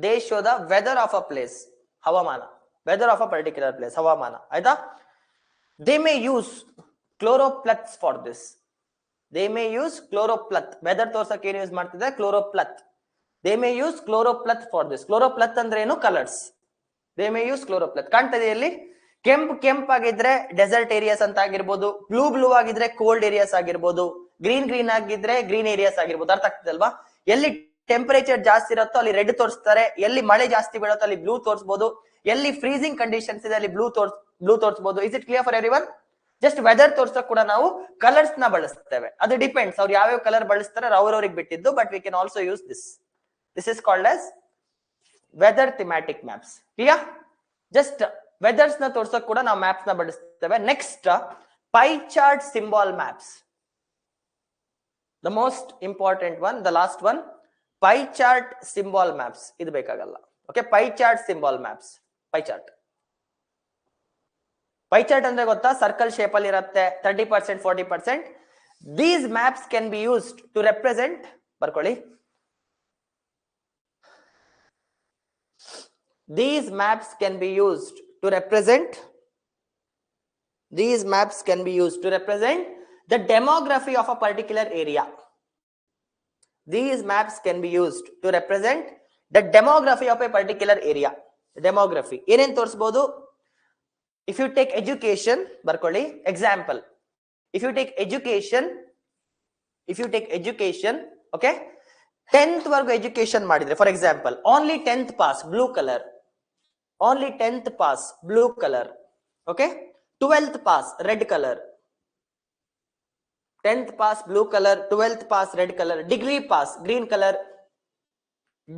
They show the weather of a place. Havamana. Weather of a particular place. Havamana. Aita? They may use chloroplasts for this. Weather ತೋರ್ಸಕ್ಕೆ ಏನು use ಮಾಡ್ತಿದೆ? ಕ್ಲೋರೋಪ್ಲತ್. They may use chloroplath for this. Chloroplath ಅಂದ್ರೆ ಏನು? Colours. They may use chloroplath. ಕಾಣ್ತಾ ಇದೆ ಇಲ್ಲಿ. ಕೆಂಪ್ ಆಗಿದ್ರೆ dessert areas ಅಂತ ಆಗಿರ್ಬೋದು, ಬ್ಲೂ ಆಗಿದ್ರೆ ಕೋಲ್ಡ್ ಏರಿಯಾಸ್ ಆಗಿರ್ಬೋದು, ಗ್ರೀನ್ ಆಗಿದ್ರೆ ಗ್ರೀನ್ ಏರಿಯಾಸ್ ಆಗಿರ್ಬೋದು. ಅರ್ಥ ಆಗ್ತದೆ ಅಲ್ವಾ? ಎಲ್ಲಿ ಟೆಂಪರೇಚರ್ ಜಾಸ್ತಿ ಇರುತ್ತೋ ಅಲ್ಲಿ ರೆಡ್ ತೋರಿಸ್ತಾರೆ, ಎಲ್ಲಿ ಮಳೆ ಜಾಸ್ತಿ ಬೀಳುತ್ತೋ ಅಲ್ಲಿ ಬ್ಲೂ ತೋರಿಸಬಹುದು, ಎಲ್ಲಿ ಫ್ರೀಸಿಂಗ್ ಕಂಡೀಷನ್ಸ್ ಇದೆ ಅಲ್ಲಿ ಬ್ಲೂ ತೋರಿಸಬಹುದು. Is it clear for everyone? Just weather ತೋರ್ಸಕ್ ಕೂಡ ನಾವು ಕಲರ್ಸ್ ನ ಬಳಸ್ತೇವೆ. ಅದು ಡಿಪೆಂಡ್ಸ್, ಅವ್ರು ಯಾವ್ಯಾವ ಕಲರ್ ಬಳಸ್ತಾರೆ ಅವ್ರವ್ರಿಗೆ ಬಿಟ್ಟಿದ್ದು. But we can also use this. This is called as weather thematic maps. Clear? Just weathers ನ ತೋರ್ಸಕ್ ಕೂಡ ನಾವು ಮ್ಯಾಪ್ಸ್ ನ ಬಳಸ್ತೇವೆ. Next, pie chart symbol maps. The most important one, the last one, pie chart symbol maps. ಇದು ಬೇಕಾಗಲ್ಲ. Okay, pie chart symbol maps. Pie chart ಅಂದ್ರೆ ಗೊತ್ತಾ? ಸರ್ಕಲ್ ಶೇಪ್ ಅಲ್ಲಿ ಇರುತ್ತೆ, 30%, 40%. These maps can be used to represent, ಬರ್ಕೊಳ್ಳಿ, these maps can be used to represent the demography of a particular area. These maps can be used to represent the demography of a particular area. Demography ಏನೇನ್ ತೋರಿಸಬಹುದು? If you take education, ಬರ್ಕೊಳ್ಳಿ, example, if you take education, okay, 10th ವರ್ಗು education ಮಾಡಿದ್ರೆ, for example, only 10th pass, blue color, only 10th pass, blue color, okay, 12th pass, red color, 10th pass, blue color, 12th pass, red color, degree pass, green color,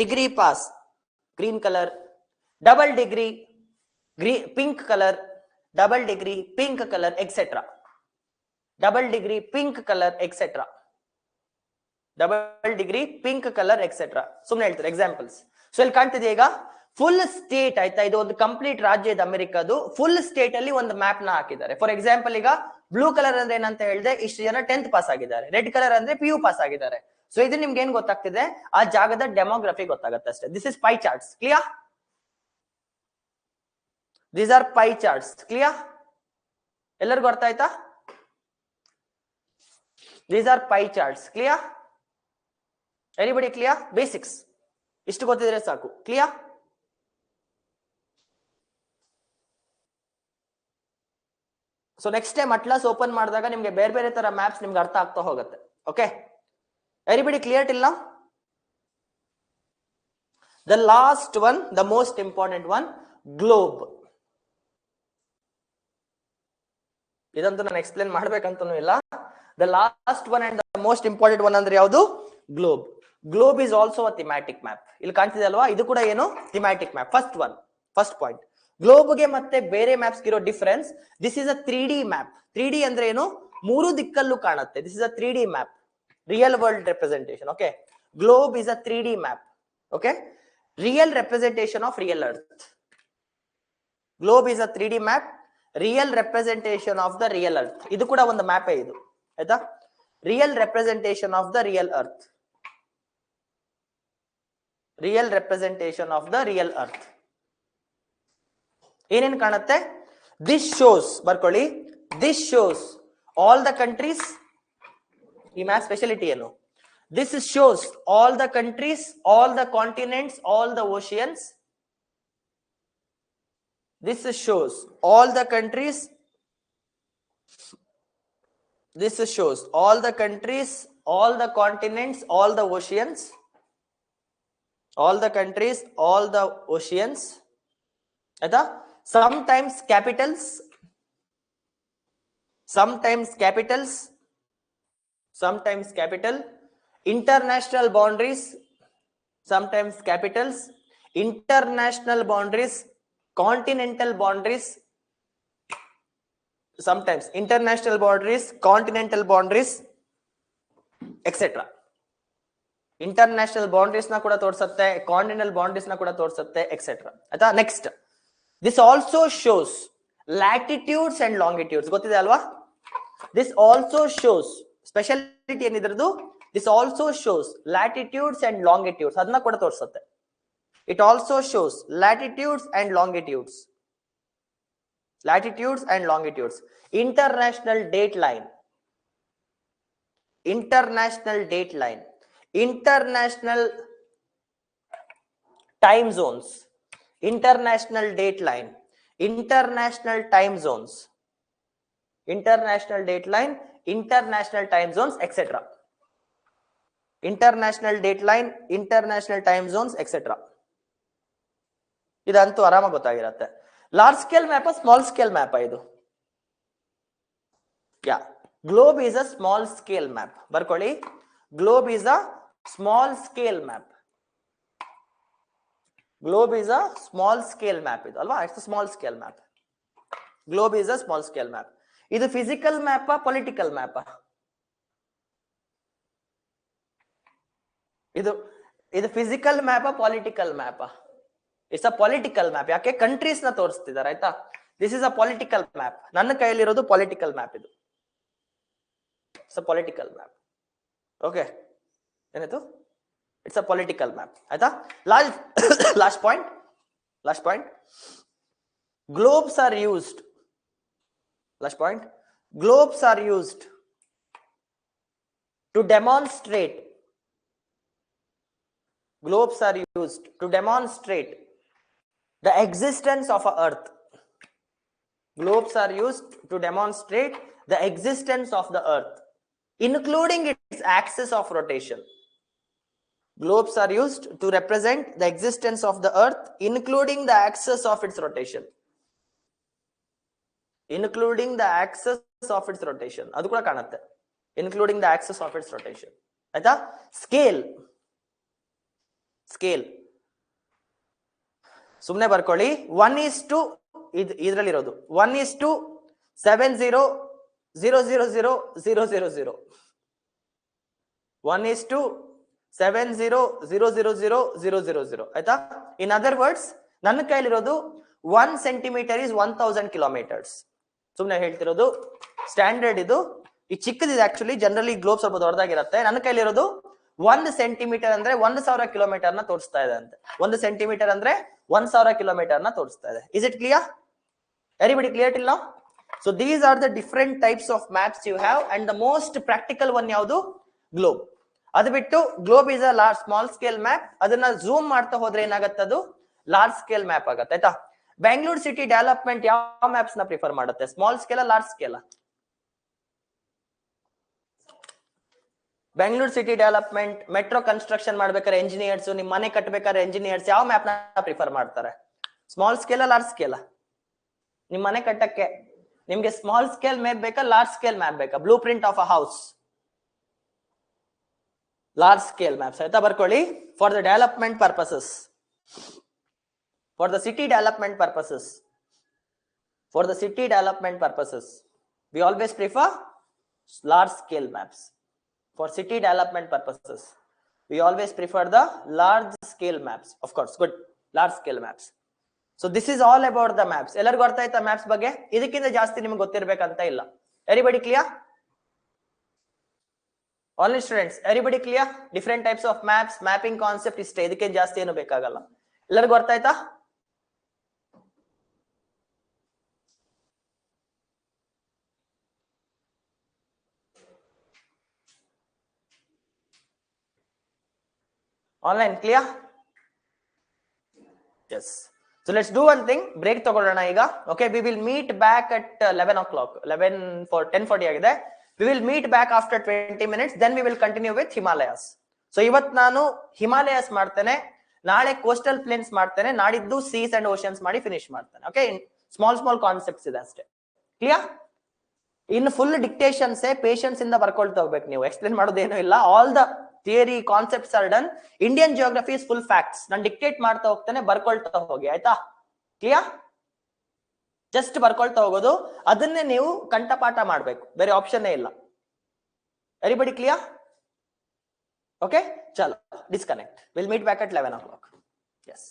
degree pass, green color, double degree, green, pink color, double degree, pink color, etc. Double degree, pink color, etc. Double degree, pink color, etc. ಸುಮ್ಮನೆ ಹೇಳ್ತಾರೆ examples. So ಇಲ್ಲಿ ಕಾಣ್ತಿದೆ ಈಗ full state, ಆಯ್ತಾ, ಇದು ಒಂದು complete ರಾಜ್ಯ ಇದೆ ಅಮೆರಿಕದು. ಫುಲ್ ಸ್ಟೇಟ್ ಅಲ್ಲಿ ಒಂದು ಮ್ಯಾಪ್ ನ ಹಾಕಿದ್ದಾರೆ. ಫಾರ್ ಎಕ್ಸಾಂಪಲ್, ಈಗ ಬ್ಲೂ ಕಲರ್ ಅಂದ್ರೆ ಏನಂತ ಹೇಳಿದೆ, ಇಷ್ಟು ಜನ 10th ಪಾಸ್ ಆಗಿದ್ದಾರೆ. ರೆಡ್ ಕಲರ್ ಅಂದ್ರೆ PU ಪಾಸ್ ಆಗಿದ್ದಾರೆ. ಸೊ ಇದು ನಿಮ್ಗೆ ಏನ್ ಗೊತ್ತಾಗ್ತಿದೆ? ಆ ಜಾಗದ ಡೆಮೋಗ್ರಫಿ ಗೊತ್ತಾಗುತ್ತೆ ಅಷ್ಟೇ. This is pie charts. Clear? These are pie charts. Clear? ಎಲ್ಲರಿಗೂ ಅರ್ಥ ಆಯ್ತಾ? These are pie charts. Clear? Anybody clear? Basics ಇಷ್ಟು ಗೊತ್ತಿದ್ರೆ ಸಾಕು. Clear? So next time atlas open ಮಾಡಿದಾಗ ನಿಮ್ಗೆ ಬೇರೆ ಬೇರೆ ತರ ಮ್ಯಾಪ್ಸ್ ನಿಮ್ಗೆ ಅರ್ಥ ಆಗ್ತಾ ಹೋಗುತ್ತೆ. Okay, everybody clear till now? The last one, the most important one, globe. ಇದಂತೂ ನಾನು ಎಕ್ಸ್ಪ್ಲೇನ್ ಮಾಡ್ಬೇಕಂತನೂ ಇಲ್ಲ. The last one and the most important one ಅಂದ್ರೆ ಯಾವುದು? Globe. Globe is also a thematic map. ಇಲ್ಲಿ ಕಾಣ್ತಿದೆ ಅಲ್ವಾ, ಇದು ಕೂಡ ಏನು? Thematic map. First point. ಗ್ಲೋಬ್ಗೆ ಮತ್ತೆ ಬೇರೆ ಮ್ಯಾಪ್ಸ್ ಇರೋ difference, this is a 3D map. 3D ಅಂದ್ರೆ ಏನು? ಮೂರು ದಿಕ್ಕಲ್ಲೂ ಕಾಣುತ್ತೆ. This is a 3D map, real world representation. Okay, globe is a 3D map. Okay, real representation of real earth. Globe is a 3D map, real representation of the real earth. ಇದು ಕೂಡ ಒಂದು ಮ್ಯಾಪೇ ಇದು, ಆಯ್ತಾ? Real representation of the real earth. Real representation of the real earth ಏನೇನ್ ಕಾಣುತ್ತೆ? This shows, ಬರ್ಕೊಳ್ಳಿ, this shows all the countries. ಈ ಮ್ಯಾಪ್ ಸ್ಪೆಷಾಲಿಟಿ ಏನು? This shows all the countries, all the continents, all the oceans. This shows all the countries. This shows all the countries, all the continents, all the oceans. All the countries, all the oceans. Aita? Sometimes capitals. Sometimes capitals. Sometimes capital. International boundaries. Sometimes capitals. International boundaries. Continental boundaries, sometimes international boundaries, continental boundaries, etc. International boundaries na kuda ತೋರಿಸುತ್ತೆ, continental boundaries na kuda ತೋರಿಸುತ್ತೆ, etc. ಆಯ್ತಾ? Next, this also shows latitudes and longitudes. ಗೊತ್ತಿದೆ ಅಲ್ವಾ? This also shows, speciality ಏನಿದ್ರದ್ದು? This also shows latitudes and longitudes, ಅದನ್ನ ಕೂಡ ತೋರಿಸುತ್ತೆ. It also shows latitudes and longitudes. Latitudes and longitudes. International date line. International date line. International time zones. International date line. International time zones. International date line. International time zones, etc. International date line. International time zones, etc. ಇದಂತೂ ಆರಾಮಾಗಿ ಗೊತ್ತಾಗಿರತ್ತೆ. Large scale map, small scale map ಇದು? Yeah, globe is a small scale map. ಬರ್ಕೊಳ್ಳಿ, globe is a small scale map. Globe is a small scale map ಇದು ಅಲ್ವಾ? It's small scale map. Globe is a small scale map. ಇದು physical map, political map? ಇದು physical map, political map? It's a political map. ಯಾಕೆ? Countries ನ ತೋರಿಸ್ತಿದ್ದಾರೆ, ಆಯ್ತಾ? This is a political map. ನನ್ನ ಕೈಯಲ್ಲಿರೋದು political map ಇದು. It's a political map. Okay, ಏನಾಯ್ತು? It's a political map, ಆಯ್ತಾ? Last point. Globes are used. Last point. Globes are used to demonstrate. Globes are used to demonstrate the existence of a earth. Globes are used to demonstrate the existence of the earth, including its axis of rotation. Globes are used to represent the existence of the earth, including the axis of its rotation. Including the axis of its rotation. Adu kuda kanutte. Including the axis of its rotation. Aita? Scale. Scale ಸುಮ್ಮನೆ ಬರ್ಕೊಳ್ಳಿ. 1:, ಇದ್ರಲ್ಲಿರೋದು 1:70,000,000. 1:70,000,000. ಆಯ್ತಾ? In other words, ನನ್ನ ಕೈಲಿರೋದು 1 centimetre is 1000 kilometres. ಸುಮ್ಮನೆ ಹೇಳ್ತಿರೋದು, standard ಇದು. ಈ ಚಿಕ್ಕದಿದೆ, actually generally globe ಸ್ವಲ್ಪ ದೊಡ್ಡದಾಗಿರುತ್ತೆ. ನನ್ನ ಕೈಲಿರೋದು 1 ಸೆಂಟಿಮೀಟರ್ ಅಂದ್ರೆ 1000 ಕಿಲೋಮೀಟರ್ ನ ತೋರಿಸ್ತಾ ಇದೆ ಅಂತೆ. 1 ಸೆಂಟಿಮೀಟರ್ ಅಂದ್ರೆ 1000 ಕಿಲೋಮೀಟರ್ ನ ತೋರಿಸ್ತಾ ಇದೆ. Is it clear? Everybody clear till now? So these are the different types of maps you have, and the most practical one ಯಾವುದು? ಗ್ಲೋಬ್. ಅದು ಬಿಟ್ಟು globe is a small scale map. ಅದನ್ನ zoom ಮಾಡ್ತಾ ಹೋದ್ರೆ ಏನಾಗತ್ತೆ? ಅದು ಲಾರ್ಜ್ ಸ್ಕೇಲ್ ಮ್ಯಾಪ್ ಆಗತ್ತೆ, ಆಯ್ತಾ? ಬೆಂಗಳೂರು ಸಿಟಿ ಡೆವಲಪ್ಮೆಂಟ್ ಯಾವ ಮ್ಯಾಪ್ಸ್ ನ ಪ್ರಿಫರ್ ಮಾಡುತ್ತೆ? Small scale large scale? Bengaluru city development metro construction ಮಾಡ್ಬೇಕಾದ್ರೆ ಎಂಜಿನಿಯರ್ಸ್, ನಿಮ್ ಮನೆ ಕಟ್ಟಬೇಕಾದ್ರೆ ಎಂಜಿನಿಯರ್ಸ್ ಯಾವ ಮ್ಯಾಪ್ ನ ಪ್ರಿಫರ್ ಮಾಡ್ತಾರೆ? Small scale large scale? ನಿಮ್ ಮನೆ ಕಟ್ಟಕ್ಕೆ ನಿಮ್ಗೆ ಸ್ಮಾಲ್ ಸ್ಕೇಲ್ ಮ್ಯಾಪ್ ಬೇಕಾ ಲಾರ್ಜ್ ಸ್ಕೇಲ್ ಮ್ಯಾಪ್ ಬೇಕಾ? Blue print of a house, large scale maps ಆಯ್ತಾ ಬರ್ಕೊಳ್ಳಿ. For the development purposes, for the city development purposes, for the city development purposes we always prefer large scale maps. For city development purposes we always prefer the large scale maps. Of course, good, large scale maps. So this is all about the maps. ಎಲ್ಲರಿಗೂ ಅರ್ಥ ಆಯ್ತಾ maps ಬಗ್ಗೆ? ಇದಕ್ಕಿಂತ ಜಾಸ್ತಿ ನಿಮ್ಗೆ ಗೊತ್ತಿರ್ಬೇಕಂತ ಇಲ್ಲ. Everybody clear? All students, everybody clear? Different types of maps, mapping concept ಇಷ್ಟೇ, ಇದಕ್ಕೆ ಜಾಸ್ತಿ ಏನು ಬೇಕಾಗಲ್ಲ. ಎಲ್ಲರಿಗೂ ಅರ್ಥ ಆಯ್ತಾ? Online clear? Yes. So let's do one thing. Break ತಗೊಳ್ಳೋಣ ಈಗ. Okay, we will meet back at 11 o'clock. 10:40 ಆಗಿದೆ. We will meet back after 20 minutes. Then we will continue with Himalayas. So ಇವತ್ತು ನಾನು ಹಿಮಾಲಯಸ್ ಮಾಡ್ತೇನೆ, ನಾಳೆ ಕೋಸ್ಟಲ್ ಪ್ಲೇನ್ಸ್ ಮಾಡ್ತೇನೆ, ನಾಡಿದ್ದು seize and oceans ಮಾಡಿ ಫಿನಿಶ್ ಮಾಡ್ತೇನೆ. ಓಕೆ, ಸ್ಮಾಲ್ ಕಾನ್ಸೆಪ್ಟ್ಸ್ ಇದೆ ಅಷ್ಟೇ. ಕ್ಲಿಯರ್? ಇನ್ನು ಫುಲ್ ಡಿಕ್ಟೇಷನ್ಸ್ ಪೇಷನ್ಸ್ ಇಂದ ಬರ್ಕೊಳ್ತಾ ಹೋಗ್ಬೇಕು ನೀವು. ಎಕ್ಸ್ಪ್ಲೇನ್ ಮಾಡೋದೇನು ಇಲ್ಲ. All the theory concepts are done. Indian geography is full facts. ನಾನು ಡಿಕ್ಟೇಟ್ ಮಾಡ್ತಾ ಹೋಗ್ತೇನೆ, ಬರ್ಕೊಳ್ತಾ ಹೋಗಿ ಆಯ್ತಾ? ಕ್ಲಿಯರ್? ಜಸ್ಟ್ ಬರ್ಕೊಳ್ತಾ ಹೋಗೋದು, ಅದನ್ನೇ ನೀವು ಕಂಠಪಾಠ ಮಾಡ್ಬೇಕು, ಬೇರೆ ಆಪ್ಷನ್ ಇಲ್ಲ. Everybody clear? ಓಕೆ, ಚಲೋ disconnect. Will meet back at 11 o'clock. Yes.